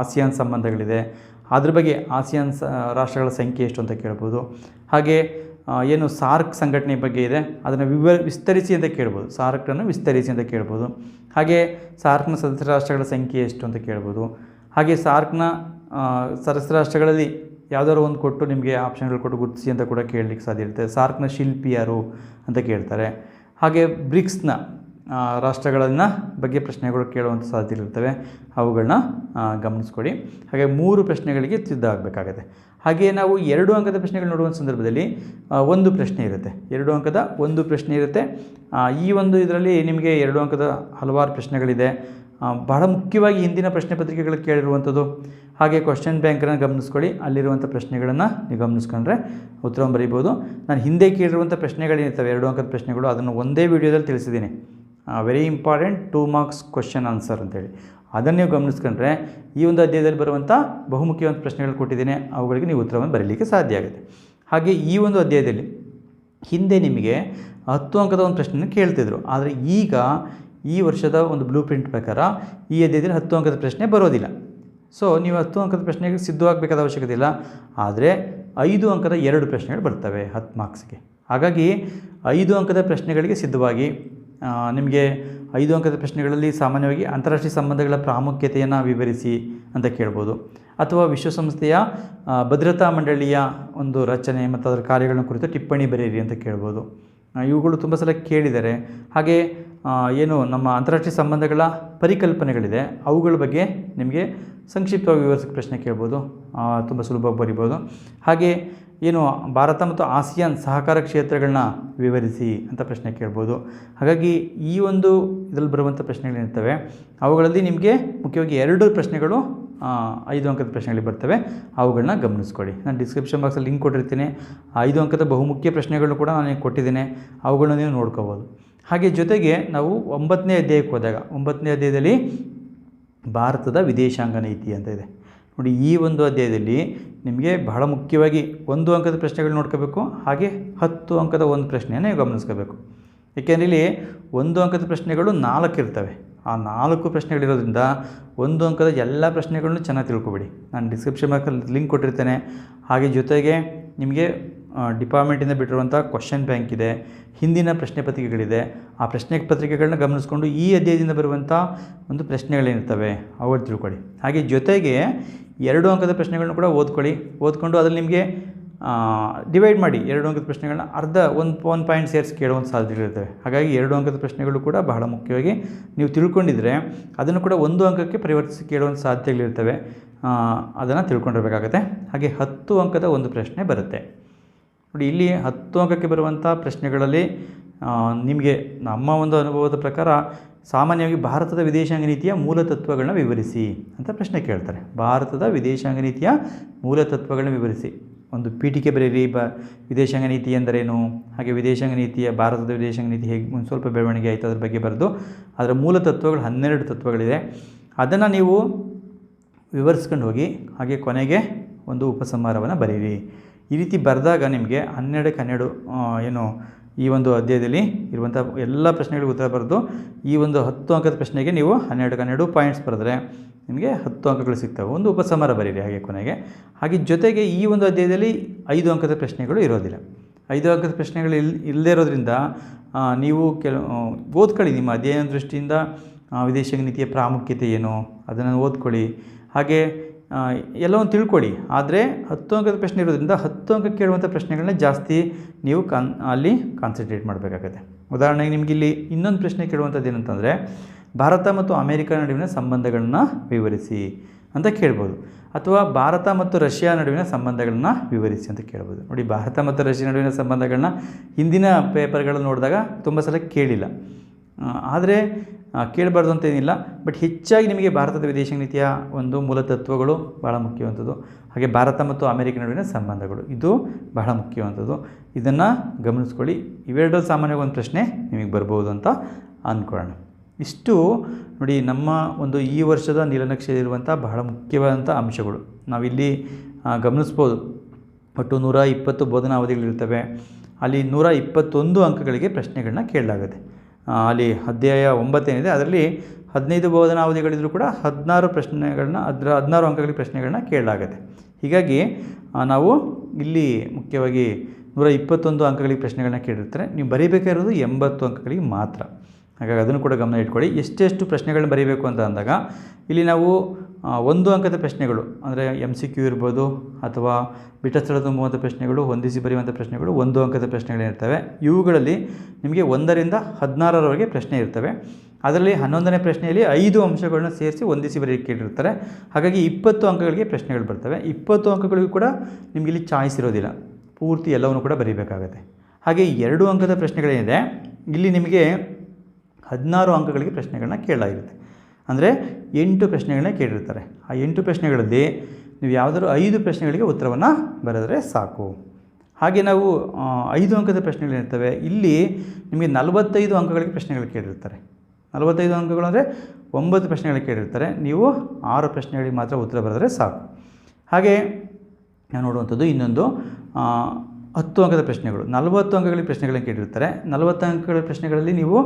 ಆಸಿಯಾನ್ ಸಂಬಂಧಗಳಿದೆ, ಅದ್ರ ಬಗ್ಗೆ ಆಸಿಯಾನ್ ರಾಷ್ಟ್ರಗಳ ಸಂಖ್ಯೆ ಎಷ್ಟು ಅಂತ ಕೇಳ್ಬೋದು. ಹಾಗೆ ಏನು ಸಾರ್ಕ್ ಸಂಘಟನೆ ಬಗ್ಗೆ ಇದೆ ಅದನ್ನು ವಿಸ್ತರಿಸಿ ಅಂತ ಕೇಳ್ಬೋದು, ಸಾರ್ಕನ್ನು ವಿಸ್ತರಿಸಿ ಅಂತ ಕೇಳ್ಬೋದು. ಹಾಗೆ ಸಾರ್ಕ್ನ ಸದಸ್ಯ ರಾಷ್ಟ್ರಗಳ ಸಂಖ್ಯೆ ಎಷ್ಟು ಅಂತ ಕೇಳ್ಬೋದು. ಹಾಗೆ ಸಾರ್ಕ್ನ ಸದಸ್ಯ ರಾಷ್ಟ್ರಗಳಲ್ಲಿ ಯಾವುದಾದ್ರು ಒಂದು ಕೊಟ್ಟು ನಿಮಗೆ ಆಪ್ಷನ್ಗಳು ಕೊಟ್ಟು ಗುರುತಿಸಿ ಅಂತ ಕೂಡ ಕೇಳಲಿಕ್ಕೆ ಸಾಧ್ಯ ಇರುತ್ತೆ. ಸಾರ್ಕ್ನ ಶಿಲ್ಪಿ ಯಾರು ಅಂತ ಕೇಳ್ತಾರೆ. ಹಾಗೆ ಬ್ರಿಕ್ಸ್ನ ರಾಷ್ಟ್ರಗಳನ್ನ ಬಗ್ಗೆ ಪ್ರಶ್ನೆಗಳು ಕೇಳುವಂಥ ಸಾಧ್ಯತೆಗಳಿರ್ತವೆ, ಅವುಗಳನ್ನ ಗಮನಿಸ್ಕೊಡಿ. ಹಾಗೆ 3 ಪ್ರಶ್ನೆಗಳಿಗೆ ಸಿದ್ಧ ಆಗಬೇಕಾಗತ್ತೆ. ಹಾಗೆಯೇ ನಾವು 2 ಅಂಕದ ಪ್ರಶ್ನೆಗಳು ನೋಡುವಂಥ ಸಂದರ್ಭದಲ್ಲಿ ಒಂದು ಪ್ರಶ್ನೆ ಇರುತ್ತೆ, 2 ಅಂಕದ ಒಂದು ಪ್ರಶ್ನೆ ಇರುತ್ತೆ. ಈ ಒಂದು ಇದರಲ್ಲಿ ನಿಮಗೆ 2 ಅಂಕದ ಹಲವಾರು ಪ್ರಶ್ನೆಗಳಿದೆ. ಬಹಳ ಮುಖ್ಯವಾಗಿ ಹಿಂದಿನ ಪ್ರಶ್ನೆ ಪತ್ರಿಕೆಗಳು ಕೇಳಿರುವಂಥದ್ದು. ಹಾಗೆ ಕ್ವಶನ್ ಬ್ಯಾಂಕನ್ನು ಗಮನಿಸ್ಕೊಳ್ಳಿ, ಅಲ್ಲಿರುವಂಥ ಪ್ರಶ್ನೆಗಳನ್ನು ನೀವು ಗಮನಿಸ್ಕೊಂಡ್ರೆ ಉತ್ತರವನ್ನು ಬರೀಬೋದು. ನಾನು ಹಿಂದೆ ಕೇಳಿರುವಂಥ ಪ್ರಶ್ನೆಗಳೇನಿರ್ತವೆ 2 ಅಂಕದ ಪ್ರಶ್ನೆಗಳು, ಅದನ್ನು ಒಂದೇ ವಿಡಿಯೋದಲ್ಲಿ ತಿಳಿಸಿದ್ದೀನಿ. Very important 2 marks question answer ಅಂತೇಳಿ, ಅದನ್ನು ನೀವು ಗಮನಿಸ್ಕೊಂಡ್ರೆ ಈ ಒಂದು ಅಧ್ಯಾಯದಲ್ಲಿ ಬರುವಂಥ ಬಹುಮುಖ್ಯವಾದ ಪ್ರಶ್ನೆಗಳು ಕೊಟ್ಟಿದ್ದೀನಿ, ಅವುಗಳಿಗೆ ನೀವು ಉತ್ತರವನ್ನು ಬರೀಲಿಕ್ಕೆ ಸಾಧ್ಯ ಆಗುತ್ತೆ. ಹಾಗೆ ಈ ಒಂದು ಅಧ್ಯಾಯದಲ್ಲಿ ಹಿಂದೆ ನಿಮಗೆ 10 ಅಂಕದ ಒಂದು ಪ್ರಶ್ನೆಯನ್ನು ಕೇಳ್ತಿದ್ರು, ಆದರೆ ಈಗ ಈ ವರ್ಷದ ಒಂದು ಬ್ಲೂ ಪ್ರಿಂಟ್ ಪ್ರಕಾರ ಈ ಅಧ್ಯಾಯದಲ್ಲಿ 10 ಅಂಕದ ಪ್ರಶ್ನೆ ಬರೋದಿಲ್ಲ. ಸೊ ನೀವು 10 ಅಂಕದ ಪ್ರಶ್ನೆಗೆ ಸಿದ್ಧವಾಗಬೇಕಾದ ಅವಶ್ಯಕತೆ ಇಲ್ಲ, ಆದರೆ 5 ಅಂಕದ 2 ಪ್ರಶ್ನೆಗಳು ಬರ್ತವೆ 10 ಮಾರ್ಕ್ಸ್ಗೆ. ಹಾಗಾಗಿ 5 ಅಂಕದ ಪ್ರಶ್ನೆಗಳಿಗೆ ಸಿದ್ಧವಾಗಿ. ನಿಮಗೆ 5 ಅಂಕದ ಪ್ರಶ್ನೆಗಳಲ್ಲಿ ಸಾಮಾನ್ಯವಾಗಿ ಅಂತಾರಾಷ್ಟ್ರೀಯ ಸಂಬಂಧಗಳ ಪ್ರಾಮುಖ್ಯತೆಯನ್ನು ವಿವರಿಸಿ ಅಂತ ಕೇಳ್ಬೋದು, ಅಥವಾ ವಿಶ್ವಸಂಸ್ಥೆಯ ಭದ್ರತಾ ಮಂಡಳಿಯ ಒಂದು ರಚನೆ ಮತ್ತು ಅದರ ಕಾರ್ಯಗಳನ್ನು ಕುರಿತು ಟಿಪ್ಪಣಿ ಬರೆಯಿರಿ ಅಂತ ಕೇಳ್ಬೋದು. ಇವುಗಳು ತುಂಬ ಸಲ ಕೇಳಿದ್ದಾರೆ. ಹಾಗೆ ಏನು ನಮ್ಮ ಅಂತಾರಾಷ್ಟ್ರೀಯ ಸಂಬಂಧಗಳ ಪರಿಕಲ್ಪನೆಗಳಿದೆ, ಅವುಗಳ ಬಗ್ಗೆ ನಿಮಗೆ ಸಂಕ್ಷಿಪ್ತವಾಗಿ ವಿವರಿಸೋಕ್ಕೆ ಪ್ರಶ್ನೆ ಕೇಳ್ಬೋದು, ತುಂಬ ಸುಲಭವಾಗಿ ಬರಿಬೋದು. ಹಾಗೆ ಏನು ಭಾರತ ಮತ್ತು ಆಸಿಯಾನ್ ಸಹಕಾರ ಕ್ಷೇತ್ರಗಳನ್ನ ವಿವರಿಸಿ ಅಂತ ಪ್ರಶ್ನೆ ಕೇಳ್ಬೋದು. ಹಾಗಾಗಿ ಈ ಒಂದು ಇದರಲ್ಲಿ ಬರುವಂಥ ಪ್ರಶ್ನೆಗಳೇನಿರ್ತವೆ ಅವುಗಳಲ್ಲಿ ನಿಮಗೆ ಮುಖ್ಯವಾಗಿ 2 ಪ್ರಶ್ನೆಗಳು 5 ಅಂಕದ ಪ್ರಶ್ನೆಗಳಿಗೆ ಬರ್ತವೆ, ಅವುಗಳನ್ನ ಗಮನಿಸ್ಕೊಳ್ಳಿ. ನಾನು ಡಿಸ್ಕ್ರಿಪ್ಷನ್ ಬಾಕ್ಸಲ್ಲಿ ಲಿಂಕ್ ಕೊಟ್ಟಿರ್ತೀನಿ. 5 ಅಂಕದ ಬಹುಮುಖ್ಯ ಪ್ರಶ್ನೆಗಳನ್ನು ಕೂಡ ನಾನು ಕೊಟ್ಟಿದ್ದೇನೆ, ಅವುಗಳನ್ನ ನೀವು ನೋಡ್ಕೋಬೋದು. ಹಾಗೆ ಜೊತೆಗೆ ನಾವು 9ನೇ ಅಧ್ಯಾಯಕ್ಕೆ ಹೋದಾಗ 9ನೇ ಅಧ್ಯಾಯದಲ್ಲಿ ಭಾರತದ ವಿದೇಶಾಂಗ ನೀತಿ ಅಂತ ಇದೆ ನೋಡಿ. ಈ ಒಂದು ಅಧ್ಯಾಯದಲ್ಲಿ ನಿಮಗೆ ಬಹಳ ಮುಖ್ಯವಾಗಿ 1 ಅಂಕದ ಪ್ರಶ್ನೆಗಳು ನೋಡ್ಕೋಬೇಕು, ಹಾಗೆ 10 ಅಂಕದ ಒಂದು ಪ್ರಶ್ನೆಯನ್ನು ಗಮನಿಸ್ಕೋಬೇಕು. ಏಕೆಂದರೆ ಇಲ್ಲಿ 1 ಅಂಕದ ಪ್ರಶ್ನೆಗಳು 4 ಇರ್ತವೆ. ಆ 4 ಪ್ರಶ್ನೆಗಳಿರೋದ್ರಿಂದ 1 ಅಂಕದ ಎಲ್ಲ ಪ್ರಶ್ನೆಗಳನ್ನು ಚೆನ್ನಾಗಿ ತಿಳ್ಕೊಬೇಡಿ. ನಾನು ಡಿಸ್ಕ್ರಿಪ್ಷನ್ ಬಾಕ್ಸಲ್ಲಿ ಲಿಂಕ್ ಕೊಟ್ಟಿರ್ತೇನೆ. ಹಾಗೆ ಜೊತೆಗೆ ನಿಮಗೆ ಡಿಪಾರ್ಟ್ಮೆಂಟಿಂದ ಬಿಟ್ಟಿರುವಂಥ ಕ್ವಶನ್ ಬ್ಯಾಂಕ್ ಇದೆ, ಹಿಂದಿನ ಪ್ರಶ್ನೆ ಪತ್ರಿಕೆಗಳಿದೆ. ಆ ಪ್ರಶ್ನೆ ಪತ್ರಿಕೆಗಳನ್ನ ಗಮನಿಸ್ಕೊಂಡು ಈ ಅಧ್ಯಾಯದಿಂದ ಬರುವಂಥ ಒಂದು ಪ್ರಶ್ನೆಗಳೇನಿರ್ತವೆ ಅವುಗಳು ತಿಳ್ಕೊಳ್ಳಿ. ಹಾಗೆ ಜೊತೆಗೆ 2 ಅಂಕದ ಪ್ರಶ್ನೆಗಳನ್ನ ಕೂಡ ಓದ್ಕೊಂಡು ಅದರಲ್ಲಿ ನಿಮಗೆ ಡಿವೈಡ್ ಮಾಡಿ 2 ಅಂಕದ ಪ್ರಶ್ನೆಗಳನ್ನ ಅರ್ಧ ಒಂದು ಪಾಯಿಂಟ್ ಸೇರಿಸಿ ಕೇಳುವಂಥ ಸಾಧ್ಯತೆಗಳಿರ್ತವೆ. ಹಾಗಾಗಿ 2 ಅಂಕದ ಪ್ರಶ್ನೆಗಳು ಕೂಡ ಬಹಳ ಮುಖ್ಯವಾಗಿ ನೀವು ತಿಳ್ಕೊಂಡಿದ್ರೆ ಅದನ್ನು ಕೂಡ 1 ಅಂಕಕ್ಕೆ ಪರಿವರ್ತಿಸಿ ಕೇಳುವಂಥ ಸಾಧ್ಯತೆಗಳಿರ್ತವೆ, ಅದನ್ನು ತಿಳ್ಕೊಂಡಿರಬೇಕಾಗತ್ತೆ. ಹಾಗೆ 10 ಅಂಕದ ಒಂದು ಪ್ರಶ್ನೆ ಬರುತ್ತೆ ನೋಡಿ. ಇಲ್ಲಿ 10 ಅಂಕಕ್ಕೆ ಬರುವಂಥ ಪ್ರಶ್ನೆಗಳಲ್ಲಿ ನಿಮಗೆ ನಮ್ಮ ಒಂದು ಅನುಭವದ ಪ್ರಕಾರ ಸಾಮಾನ್ಯವಾಗಿ ಭಾರತದ ವಿದೇಶಾಂಗ ನೀತಿಯ ಮೂಲ ತತ್ವಗಳನ್ನ ವಿವರಿಸಿ ಅಂತ ಪ್ರಶ್ನೆ ಕೇಳ್ತಾರೆ. ಭಾರತದ ವಿದೇಶಾಂಗ ನೀತಿಯ ಮೂಲ ತತ್ವಗಳನ್ನ ವಿವರಿಸಿ. ಒಂದು ಪೀಠಿಕೆ ಬರೀರಿ, ವಿದೇಶಾಂಗ ನೀತಿ ಎಂದರೇನು, ಹಾಗೆ ವಿದೇಶಾಂಗ ನೀತಿಯ ಭಾರತದ ವಿದೇಶಾಂಗ ನೀತಿ ಹೇಗೆ ಒಂದು ಸ್ವಲ್ಪ ಬೆಳವಣಿಗೆ ಆಯಿತು ಅದ್ರ ಬಗ್ಗೆ ಬರೆದು ಅದರ ಮೂಲ ತತ್ವಗಳು 12 ತತ್ವಗಳಿದೆ, ಅದನ್ನು ನೀವು ವಿವರಿಸ್ಕೊಂಡು ಹೋಗಿ. ಹಾಗೆ ಕೊನೆಗೆ ಒಂದು ಉಪಸಂಹಾರವನ್ನು ಬರೀರಿ. ಈ ರೀತಿ ಬರೆದಾಗ ನಿಮಗೆ 12ಕ್ಕೆ 12 ಏನು ಈ ಒಂದು ಅಧ್ಯಾಯದಲ್ಲಿ ಇರುವಂಥ ಎಲ್ಲ ಪ್ರಶ್ನೆಗಳಿಗೆ ಉತ್ತರ ಬರೆದು ಈ ಒಂದು 10 ಅಂಕದ ಪ್ರಶ್ನೆಗೆ ನೀವು 12ಕ್ಕೆ 12 ಪಾಯಿಂಟ್ಸ್ ಬರೆದ್ರೆ ನಿಮಗೆ 10 ಅಂಕಗಳು ಸಿಗ್ತವೆ. ಒಂದು ಉಪಸಂಹಾರ ಬರೀರಿ ಹಾಗೆ ಕೊನೆಗೆ. ಹಾಗೆ ಜೊತೆಗೆ ಈ ಒಂದು ಅಧ್ಯಾಯದಲ್ಲಿ 5 ಅಂಕದ ಪ್ರಶ್ನೆಗಳು ಇರೋದಿಲ್ಲ. 5 ಅಂಕದ ಪ್ರಶ್ನೆಗಳು ಇಲ್ಲದೇ ಇರೋದ್ರಿಂದ ನೀವು ಓದ್ಕೊಳ್ಳಿ. ನಿಮ್ಮ ಅಧ್ಯಯನ ದೃಷ್ಟಿಯಿಂದ ವಿದೇಶಾಂಗ ನೀತಿಯ ಪ್ರಾಮುಖ್ಯತೆ ಏನು ಅದನ್ನು ಓದ್ಕೊಳ್ಳಿ. ಹಾಗೆ ಎಲ್ಲವನ್ನು ತಿಳ್ಕೊಳ್ಳಿ. ಆದರೆ 10 ಅಂಕದ ಪ್ರಶ್ನೆ ಇರೋದ್ರಿಂದ 10 ಅಂಕ ಕೇಳುವಂಥ ಪ್ರಶ್ನೆಗಳನ್ನ ಜಾಸ್ತಿ ನೀವು ಅಲ್ಲಿ ಕಾನ್ಸಂಟ್ರೇಟ್ ಮಾಡಬೇಕಾಗತ್ತೆ. ಉದಾಹರಣೆಗೆ ನಿಮಗೆ ಇಲ್ಲಿ ಇನ್ನೊಂದು ಪ್ರಶ್ನೆ ಕೇಳುವಂಥದ್ದು ಏನಂತಂದರೆ ಭಾರತ ಮತ್ತು ಅಮೇರಿಕ ನಡುವಿನ ಸಂಬಂಧಗಳನ್ನ ವಿವರಿಸಿ ಅಂತ ಕೇಳ್ಬೋದು, ಅಥವಾ ಭಾರತ ಮತ್ತು ರಷ್ಯಾ ನಡುವಿನ ಸಂಬಂಧಗಳನ್ನ ವಿವರಿಸಿ ಅಂತ ಕೇಳ್ಬೋದು. ನೋಡಿ, ಭಾರತ ಮತ್ತು ರಷ್ಯಾ ನಡುವಿನ ಸಂಬಂಧಗಳನ್ನ ಹಿಂದಿನ ಪೇಪರ್ಗಳನ್ನು ನೋಡಿದಾಗ ತುಂಬ ಸಲ ಕೇಳಿಲ್ಲ, ಆದರೆ ಕೇಳಬಾರ್ದು ಅಂತೇನಿಲ್ಲ. ಬಟ್ ಹೆಚ್ಚಾಗಿ ನಿಮಗೆ ಭಾರತದ ವಿದೇಶಾಂಗ ನೀತಿಯ ಒಂದು ಮೂಲ ತತ್ವಗಳು ಭಾಳ ಮುಖ್ಯವಂಥದ್ದು. ಹಾಗೆ ಭಾರತ ಮತ್ತು ಅಮೇರಿಕ ನಡುವಿನ ಸಂಬಂಧಗಳು ಇದು ಬಹಳ ಮುಖ್ಯವಂಥದ್ದು. ಇದನ್ನು ಗಮನಿಸ್ಕೊಳ್ಳಿ. ಇವೆರಡರಲ್ಲಿ ಸಾಮಾನ್ಯವಾಗಿ ಒಂದು ಪ್ರಶ್ನೆ ನಿಮಗೆ ಬರ್ಬೋದು ಅಂತ ಅಂದ್ಕೊಳ್ಳೋಣ. ಇಷ್ಟು ನೋಡಿ ನಮ್ಮ ಒಂದು ಈ ವರ್ಷದ ನೀಲನಕ್ಷೆಯಲ್ಲಿರುವಂಥ ಬಹಳ ಮುಖ್ಯವಾದಂಥ ಅಂಶಗಳು ನಾವಿಲ್ಲಿ ಗಮನಿಸ್ಬೋದು. ಒಟ್ಟು 120 ಬೋಧನಾ ಅವಧಿಗಳಿರ್ತವೆ. ಅಲ್ಲಿ 121 ಅಂಕಗಳಿಗೆ ಪ್ರಶ್ನೆಗಳನ್ನ ಕೇಳಲಾಗುತ್ತೆ. ಅಲ್ಲಿ ಅಧ್ಯಾಯ 9 ಏನಿದೆ ಅದರಲ್ಲಿ 15 ಬೋಧನಾ ಅವಧಿಗಳಿದ್ರೂ ಕೂಡ 16 ಪ್ರಶ್ನೆಗಳನ್ನ 16 ಅಂಕಗಳಿಗೆ ಪ್ರಶ್ನೆಗಳನ್ನ ಕೇಳಲಾಗುತ್ತೆ. ಹೀಗಾಗಿ ನಾವು ಇಲ್ಲಿ ಮುಖ್ಯವಾಗಿ 121 ಅಂಕಗಳಿಗೆ ಪ್ರಶ್ನೆಗಳನ್ನ ಕೇಳಿರ್ತಾರೆ. ನೀವು ಬರೀಬೇಕಾಗಿರೋದು 80 ಅಂಕಗಳಿಗೆ ಮಾತ್ರ. ಹಾಗಾಗಿ ಅದನ್ನು ಕೂಡ ಗಮನ ಇಟ್ಕೊಳ್ಳಿ. ಎಷ್ಟೆಷ್ಟು ಪ್ರಶ್ನೆಗಳನ್ನ ಬರೀಬೇಕು ಅಂತ ಅಂದಾಗ ಇಲ್ಲಿ ನಾವು 1 ಅಂಕದ ಪ್ರಶ್ನೆಗಳು ಅಂದರೆ MCQ ಇರ್ಬೋದು ಅಥವಾ ಬಿಟ್ಟ ಸ್ಥಳ ತುಂಬುವಂಥ ಪ್ರಶ್ನೆಗಳು, ಹೊಂದಿಸಿ ಬರೆಯುವಂಥ ಪ್ರಶ್ನೆಗಳು 1 ಅಂಕದ ಪ್ರಶ್ನೆಗಳಿರ್ತವೆ. ಇವುಗಳಲ್ಲಿ ನಿಮಗೆ 1ರಿಂದ 16ರವರೆಗೆ ಪ್ರಶ್ನೆ ಇರ್ತವೆ. ಅದರಲ್ಲಿ 11ನೇ ಪ್ರಶ್ನೆಯಲ್ಲಿ 5 ಅಂಶಗಳನ್ನ ಸೇರಿಸಿ ಹೊಂದಿಸಿ ಬರೆಯಕ್ಕೆ ಕೇಳಿರ್ತಾರೆ. ಹಾಗಾಗಿ 20 ಅಂಕಗಳಿಗೆ ಪ್ರಶ್ನೆಗಳು ಬರ್ತವೆ. 20 ಅಂಕಗಳಿಗೂ ಕೂಡ ನಿಮಗೆ ಇಲ್ಲಿ ಚಾಯ್ಸ್ ಇರೋದಿಲ್ಲ, ಪೂರ್ತಿ ಎಲ್ಲವನ್ನು ಕೂಡ ಬರೀಬೇಕಾಗುತ್ತೆ. ಹಾಗೆ 2 ಅಂಕದ ಪ್ರಶ್ನೆಗಳೇನಿದೆ ಇಲ್ಲಿ ನಿಮಗೆ 16 ಅಂಕಗಳಿಗೆ ಪ್ರಶ್ನೆಗಳನ್ನ ಕೇಳಲಾಗಿರುತ್ತೆ. ಅಂದರೆ 8 ಪ್ರಶ್ನೆಗಳನ್ನ ಕೇಳಿರ್ತಾರೆ. ಆ 8 ಪ್ರಶ್ನೆಗಳಲ್ಲಿ ನೀವು ಯಾವುದಾದ್ರು 5 ಪ್ರಶ್ನೆಗಳಿಗೆ ಉತ್ತರವನ್ನು ಬರೆದರೆ ಸಾಕು. ಹಾಗೆ ನಾವು 5 ಅಂಕದ ಪ್ರಶ್ನೆಗಳಿರ್ತವೆ. ಇಲ್ಲಿ ನಿಮಗೆ 45 ಅಂಕಗಳಿಗೆ ಪ್ರಶ್ನೆಗಳು ಕೇಳಿರ್ತಾರೆ. 45 ಅಂಕಗಳು ಅಂದರೆ 9 ಪ್ರಶ್ನೆಗಳು ಕೇಳಿರ್ತಾರೆ. ನೀವು 6 ಪ್ರಶ್ನೆಗಳಿಗೆ ಮಾತ್ರ ಉತ್ತರ ಬರೆದರೆ ಸಾಕು. ಹಾಗೆ ನಾವು ನೋಡುವಂಥದ್ದು ಇನ್ನೊಂದು 10 ಅಂಕದ ಪ್ರಶ್ನೆಗಳು. 40 ಅಂಕಗಳಿಗೆ ಪ್ರಶ್ನೆಗಳನ್ನು ಕೇಳಿರ್ತಾರೆ. 40 ಅಂಕಗಳ ಪ್ರಶ್ನೆಗಳಲ್ಲಿ ನೀವು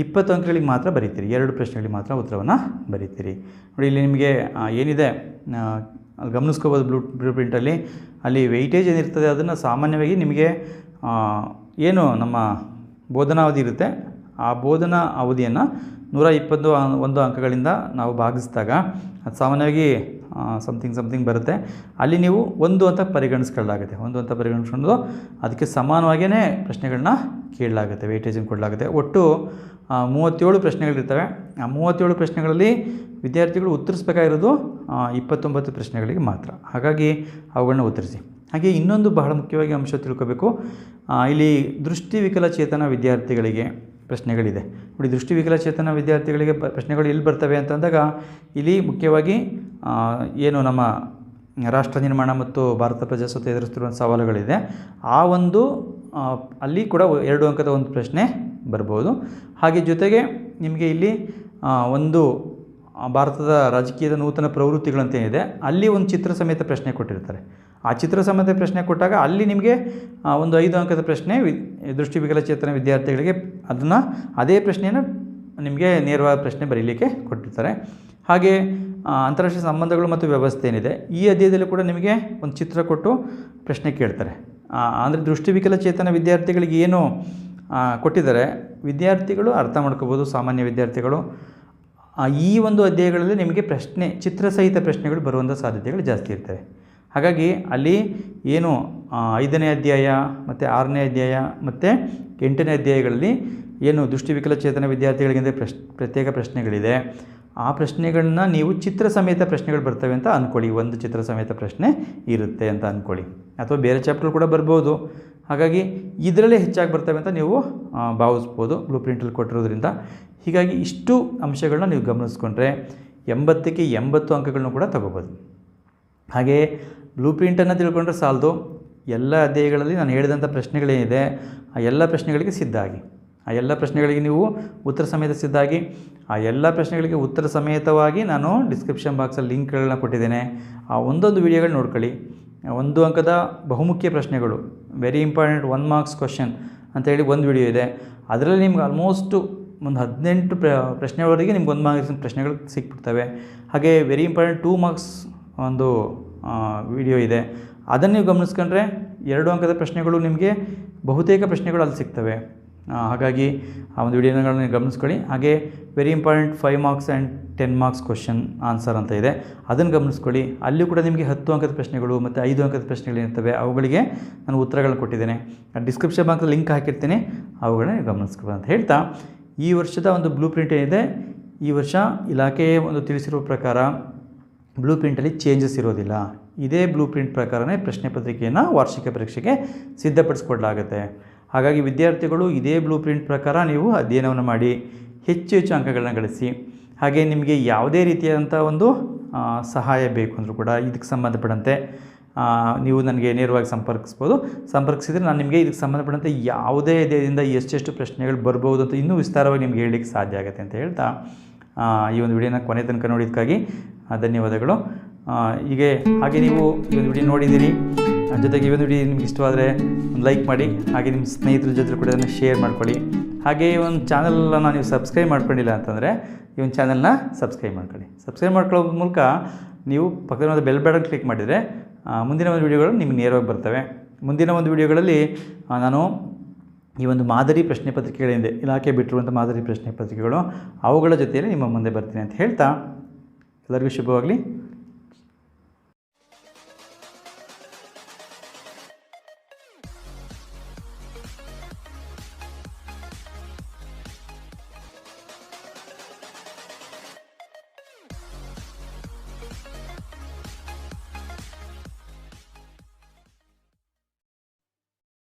20 ಅಂಕಗಳಿಗೆ ಮಾತ್ರ ಬರೀತೀರಿ. 2 ಪ್ರಶ್ನೆಗಳಿಗೆ ಮಾತ್ರ ಉತ್ತರವನ್ನು ಬರೀತೀರಿ. ನೋಡಿ ಇಲ್ಲಿ ನಿಮಗೆ ಏನಿದೆ ಅಲ್ಲಿ ಗಮನಿಸ್ಕೋಬೋದು ಬ್ಲೂ ಪ್ರಿಂಟಲ್ಲಿ. ಅಲ್ಲಿ ವೆಯ್ಟೇಜ್ ಏನಿರ್ತದೆ ಅದನ್ನು ಸಾಮಾನ್ಯವಾಗಿ ನಿಮಗೆ ಏನು ನಮ್ಮ ಬೋಧನಾ ಅವಧಿ ಇರುತ್ತೆ, ಆ ಬೋಧನಾ ಅವಧಿಯನ್ನು 121 ಅಂಕಗಳಿಂದ ನಾವು ಭಾಗಿಸಿದಾಗ ಅದು ಸಾಮಾನ್ಯವಾಗಿ ಸಮಥಿಂಗ್ ಬರುತ್ತೆ. ಅಲ್ಲಿ ನೀವು 1 ಅಂತ ಪರಿಗಣಿಸ್ಕೊಳ್ಳಲಾಗುತ್ತೆ. 1 ಅಂತ ಪರಿಗಣಿಸ್ಕೊಂಡು ಅದಕ್ಕೆ ಸಮಾನವಾಗಿಯೇ ಪ್ರಶ್ನೆಗಳನ್ನ ಕೇಳಲಾಗುತ್ತೆ, ವೆಯ್ಟೇಜನ್ನು ಕೊಡಲಾಗುತ್ತೆ. ಒಟ್ಟು 37 ಪ್ರಶ್ನೆಗಳಿರ್ತವೆ. ಆ 37 ಪ್ರಶ್ನೆಗಳಲ್ಲಿ ವಿದ್ಯಾರ್ಥಿಗಳು ಉತ್ತರಿಸಬೇಕಾಗಿರೋದು 29 ಪ್ರಶ್ನೆಗಳಿಗೆ ಮಾತ್ರ. ಹಾಗಾಗಿ ಅವುಗಳನ್ನ ಉತ್ತರಿಸಿ. ಹಾಗೆ ಇನ್ನೊಂದು ಬಹಳ ಮುಖ್ಯವಾಗಿ ಅಂಶ ತಿಳ್ಕೋಬೇಕು, ಇಲ್ಲಿ ದೃಷ್ಟಿ ವಿಕಲಚೇತನ ವಿದ್ಯಾರ್ಥಿಗಳಿಗೆ ಪ್ರಶ್ನೆಗಳಿದೆ. ನೋಡಿ, ದೃಷ್ಟಿ ವಿಕಲಚೇತನ ವಿದ್ಯಾರ್ಥಿಗಳಿಗೆ ಪ್ರಶ್ನೆಗಳು ಎಲ್ಲಿ ಬರ್ತವೆ ಅಂತಂದಾಗ ಇಲ್ಲಿ ಮುಖ್ಯವಾಗಿ ಏನು ನಮ್ಮ ರಾಷ್ಟ್ರ ನಿರ್ಮಾಣ ಮತ್ತು ಭಾರತ ಪ್ರಜಾಸತ್ತೆ ಎದುರಿಸ್ತಿರುವ ಸವಾಲುಗಳಿದೆ. ಆ ಒಂದು ಅಲ್ಲಿ ಕೂಡ 2 ಅಂಕದ ಒಂದು ಪ್ರಶ್ನೆ ಬರ್ಬೋದು. ಹಾಗೆ ಜೊತೆಗೆ ನಿಮಗೆ ಇಲ್ಲಿ ಒಂದು ಭಾರತದ ರಾಜಕೀಯದ ನೂತನ ಪ್ರವೃತ್ತಿಗಳಂತೇನಿದೆ, ಅಲ್ಲಿ ಒಂದು ಚಿತ್ರ ಸಮೇತ ಪ್ರಶ್ನೆ ಕೊಟ್ಟಿರ್ತಾರೆ. ಆ ಚಿತ್ರ ಸಮೇತ ಪ್ರಶ್ನೆ ಕೊಟ್ಟಾಗ ಅಲ್ಲಿ ನಿಮಗೆ ಒಂದು 5 ಅಂಕದ ಪ್ರಶ್ನೆ ದೃಷ್ಟಿ ವಿಕಲಚೇತನ ವಿದ್ಯಾರ್ಥಿಗಳಿಗೆ ಅದನ್ನು ಅದೇ ಪ್ರಶ್ನೆಯನ್ನು ನಿಮಗೆ ನೇರವಾದ ಪ್ರಶ್ನೆ ಬರೀಲಿಕ್ಕೆ ಕೊಟ್ಟಿರ್ತಾರೆ. ಹಾಗೆ ಅಂತಾರಾಷ್ಟ್ರೀಯ ಸಂಬಂಧಗಳು ಮತ್ತು ವ್ಯವಸ್ಥೆ ಏನಿದೆ, ಈ ಅಧ್ಯಾಯದಲ್ಲಿ ಕೂಡ ನಿಮಗೆ ಒಂದು ಚಿತ್ರ ಕೊಟ್ಟು ಪ್ರಶ್ನೆ ಕೇಳ್ತಾರೆ. ಅಂದರೆ ದೃಷ್ಟಿ ವಿಕಲಚೇತನ ವಿದ್ಯಾರ್ಥಿಗಳಿಗೆ ಏನು ಕೊಟ್ಟಿದ್ದಾರೆ ವಿದ್ಯಾರ್ಥಿಗಳು ಅರ್ಥ ಮಾಡ್ಕೋಬೋದು, ಸಾಮಾನ್ಯ ವಿದ್ಯಾರ್ಥಿಗಳು. ಈ ಒಂದು ಅಧ್ಯಾಯಗಳಲ್ಲಿ ನಿಮಗೆ ಪ್ರಶ್ನೆ ಚಿತ್ರಸಹಿತ ಪ್ರಶ್ನೆಗಳು ಬರುವಂಥ ಸಾಧ್ಯತೆಗಳು ಜಾಸ್ತಿ ಇರ್ತವೆ. ಹಾಗಾಗಿ ಅಲ್ಲಿ ಏನು 5ನೇ ಅಧ್ಯಾಯ ಮತ್ತು 6ನೇ ಅಧ್ಯಾಯ ಮತ್ತು 8ನೇ ಅಧ್ಯಾಯಗಳಲ್ಲಿ ಏನು ದೃಷ್ಟಿ ವಿಕಲಚೇತನ ವಿದ್ಯಾರ್ಥಿಗಳಿಗಿಂತ ಪ್ರತ್ಯೇಕ ಪ್ರಶ್ನೆಗಳಿದೆ. ಆ ಪ್ರಶ್ನೆಗಳನ್ನ ನೀವು ಚಿತ್ರ ಸಮೇತ ಪ್ರಶ್ನೆಗಳು ಬರ್ತವೆ ಅಂತ ಅಂದ್ಕೊಳ್ಳಿ. ಒಂದು ಚಿತ್ರ ಸಮೇತ ಪ್ರಶ್ನೆ ಇರುತ್ತೆ ಅಂತ ಅಂದ್ಕೊಳ್ಳಿ, ಅಥವಾ ಬೇರೆ ಚಾಪ್ಟರ್ ಕೂಡ ಬರ್ಬೋದು. ಹಾಗಾಗಿ ಇದರಲ್ಲೇ ಹೆಚ್ಚಾಗಿ ಬರ್ತವೆ ಅಂತ ನೀವು ಭಾವಿಸ್ಬೋದು ಬ್ಲೂ ಪ್ರಿಂಟಲ್ಲಿ ಕೊಟ್ಟಿರೋದ್ರಿಂದ. ಹೀಗಾಗಿ ಇಷ್ಟು ಅಂಶಗಳನ್ನ ನೀವು ಗಮನಿಸ್ಕೊಂಡ್ರೆ 80ಕ್ಕೆ 80 ಅಂಕಗಳನ್ನೂ ಕೂಡ ತಗೋಬೋದು. ಹಾಗೆ ಬ್ಲೂ ಪ್ರಿಂಟನ್ನು ತಿಳ್ಕೊಂಡ್ರೆ ಸಾಲದು, ಎಲ್ಲ ಅಧ್ಯಾಯಗಳಲ್ಲಿ ನಾನು ಹೇಳಿದಂಥ ಪ್ರಶ್ನೆಗಳೇನಿದೆ ಆ ಎಲ್ಲ ಪ್ರಶ್ನೆಗಳಿಗೆ ಸಿದ್ಧಾಗಿ, ಆ ಎಲ್ಲ ಪ್ರಶ್ನೆಗಳಿಗೆ ನೀವು ಉತ್ತರ ಸಮೇತ ಸಿದ್ಧಾಗಿ, ಆ ಎಲ್ಲ ಪ್ರಶ್ನೆಗಳಿಗೆ ಉತ್ತರ ಸಮೇತವಾಗಿ ನಾನು ಡಿಸ್ಕ್ರಿಪ್ಷನ್ ಬಾಕ್ಸಲ್ಲಿ ಲಿಂಕ್ಗಳನ್ನ ಕೊಟ್ಟಿದ್ದೇನೆ. ಆ ಒಂದೊಂದು ವಿಡಿಯೋಗಳು ನೋಡ್ಕೊಳ್ಳಿ. 1 ಅಂಕದ ಬಹುಮುಖ್ಯ ಪ್ರಶ್ನೆಗಳು, ವೆರಿ ಇಂಪಾರ್ಟೆಂಟ್ 1 ಮಾರ್ಕ್ಸ್ ಕ್ವಶನ್ ಅಂತೇಳಿ ಒಂದು ವಿಡಿಯೋ ಇದೆ. ಅದರಲ್ಲಿ ನಿಮ್ಗೆ ಆಲ್ಮೋಸ್ಟು ಒಂದು 18 ಪ್ರಶ್ನೆವರೆಗೆ ನಿಮ್ಗೆ 1 ಮಾರ್ಕ್ಸ್ ಪ್ರಶ್ನೆಗಳು ಸಿಕ್ಬಿಡ್ತವೆ. ಹಾಗೆ ವೆರಿ ಇಂಪಾರ್ಟೆಂಟ್ 2 ಮಾರ್ಕ್ಸ್ ಒಂದು ವಿಡಿಯೋ ಇದೆ. ಅದನ್ನು ನೀವು ಗಮನಿಸ್ಕೊಂಡ್ರೆ 2 ಅಂಕದ ಪ್ರಶ್ನೆಗಳು ನಿಮಗೆ ಬಹುತೇಕ ಪ್ರಶ್ನೆಗಳು ಅಲ್ಲಿ ಸಿಗ್ತವೆ. ಹಾಗಾಗಿ ಆ ಒಂದು ವಿಡಿಯೋಗಳನ್ನ ಗಮನಿಸ್ಕೊಳ್ಳಿ. ಹಾಗೆ very important 5 marks and 10 marks question answer ಅಂತ ಇದೆ, ಅದನ್ನು ಗಮನಿಸ್ಕೊಳ್ಳಿ. ಅಲ್ಲಿ ಕೂಡ ನಿಮಗೆ 10 ಅಂಕದ ಪ್ರಶ್ನೆಗಳು ಮತ್ತು 5 ಅಂಕದ ಪ್ರಶ್ನೆಗಳಿರ್ತವೆ. ಅವುಗಳಿಗೆ ನಾನು ಉತ್ತರಗಳನ್ನ ಕೊಟ್ಟಿದ್ದೇನೆ. ಡಿಸ್ಕ್ರಿಪ್ಷನ್ ಬಾಕ್ಸಲ್ಲಿ ಲಿಂಕ್ ಹಾಕಿರ್ತೀನಿ, ಅವುಗಳನ್ನ ಗಮನಿಸ್ಕೊಳ್ಳಿ ಅಂತ ಹೇಳ್ತಾ, ಈ ವರ್ಷದ ಒಂದು ಬ್ಲೂ ಪ್ರಿಂಟ್ ಏನಿದೆ, ಈ ವರ್ಷ ಇಲಾಖೆ ಒಂದು ತಿಳಿಸಿರುವ ಪ್ರಕಾರ ಬ್ಲೂ ಪ್ರಿಂಟಲ್ಲಿ ಚೇಂಜಸ್ ಇರೋದಿಲ್ಲ. ಇದೇ ಬ್ಲೂ ಪ್ರಿಂಟ್ ಪ್ರಕಾರನೇ ಪ್ರಶ್ನೆ ಪತ್ರಿಕೆಯನ್ನು ವಾರ್ಷಿಕ ಪರೀಕ್ಷೆಗೆ ಸಿದ್ಧಪಡಿಸ್ಕೊಡ್ಲಾಗುತ್ತೆ. ಹಾಗಾಗಿ ವಿದ್ಯಾರ್ಥಿಗಳು ಇದೇ ಬ್ಲೂ ಪ್ರಿಂಟ್ ಪ್ರಕಾರ ನೀವು ಅಧ್ಯಯನವನ್ನು ಮಾಡಿ ಹೆಚ್ಚು ಅಂಕಗಳನ್ನ ಗಳಿಸಿ. ಹಾಗೆ ನಿಮಗೆ ಯಾವುದೇ ರೀತಿಯಾದಂಥ ಒಂದು ಸಹಾಯ ಬೇಕು ಅಂದರೂ ಕೂಡ ಇದಕ್ಕೆ ಸಂಬಂಧಪಟ್ಟಂತೆ ನೀವು ನನಗೆ ನೇರವಾಗಿ ಸಂಪರ್ಕಿಸಿದರೆ ನಾನು ನಿಮಗೆ ಇದಕ್ಕೆ ಸಂಬಂಧಪಟ್ಟಂತೆ ಯಾವುದೇ ಅಧ್ಯಾಯದಿಂದ ಎಷ್ಟೆಷ್ಟು ಪ್ರಶ್ನೆಗಳು ಬರ್ಬೋದು ಅಂತ ಇನ್ನೂ ವಿಸ್ತಾರವಾಗಿ ನಿಮಗೆ ಹೇಳಲಿಕ್ಕೆ ಸಾಧ್ಯ ಆಗುತ್ತೆ ಅಂತ ಹೇಳ್ತಾ ಈ ಒಂದು ವಿಡಿಯೋನ ಕೊನೆ ತನಕ ನೋಡಿದ್ದಕ್ಕಾಗಿ ಧನ್ಯವಾದಗಳು. ಹಾಗೆ ನೀವು ಈ ಒಂದು ವಿಡಿಯೋ ನೋಡಿದ್ದೀರಿ, ಜೊತೆಗೆ ಈ ಒಂದು ವಿಡಿಯೋ ನಿಮ್ಗೆ ಇಷ್ಟವಾದರೆ ಒಂದು ಲೈಕ್ ಮಾಡಿ, ಹಾಗೆ ನಿಮ್ಮ ಸ್ನೇಹಿತರ ಜೊತೆ ಕೂಡ ಅದನ್ನು ಶೇರ್ ಮಾಡ್ಕೊಳ್ಳಿ. ಹಾಗೆ ಈ ಒಂದು ಚಾನಲನ್ನು ನೀವು ಸಬ್ಸ್ಕ್ರೈಬ್ ಮಾಡ್ಕೊಂಡಿಲ್ಲ ಅಂತಂದರೆ ಈ ಒಂದು ಚಾನಲ್ನ ಸಬ್ಸ್ಕ್ರೈಬ್ ಮಾಡ್ಕೊಳ್ಳಿ. ಸಬ್ಸ್ಕ್ರೈಬ್ ಮಾಡ್ಕೊಳ್ಳೋ ಮೂಲಕ ನೀವು ಪಕ್ಕದ ಬೆಲ್ ಬಟನ್ ಕ್ಲಿಕ್ ಮಾಡಿದರೆ ಮುಂದಿನ ಒಂದು ವಿಡಿಯೋಗಳು ನಿಮಗೆ ನೇರವಾಗಿ ಬರ್ತವೆ. ಮುಂದಿನ ಒಂದು ವಿಡಿಯೋಗಳಲ್ಲಿ ನಾನು ಈ ಒಂದು ಮಾದರಿ ಪ್ರಶ್ನೆ ಪತ್ರಿಕೆಗಳಿಂದ ಇಲಾಖೆ ಬಿಟ್ಟಿರುವಂಥ ಮಾದರಿ ಪ್ರಶ್ನೆ ಪತ್ರಿಕೆಗಳು ಅವುಗಳ ಜೊತೆಯಲ್ಲಿ ನಿಮ್ಮ ಮುಂದೆ ಬರ್ತೀನಿ ಅಂತ ಹೇಳ್ತಾ ಎಲ್ಲರಿಗೂ ಶುಭವಾಗಲಿ.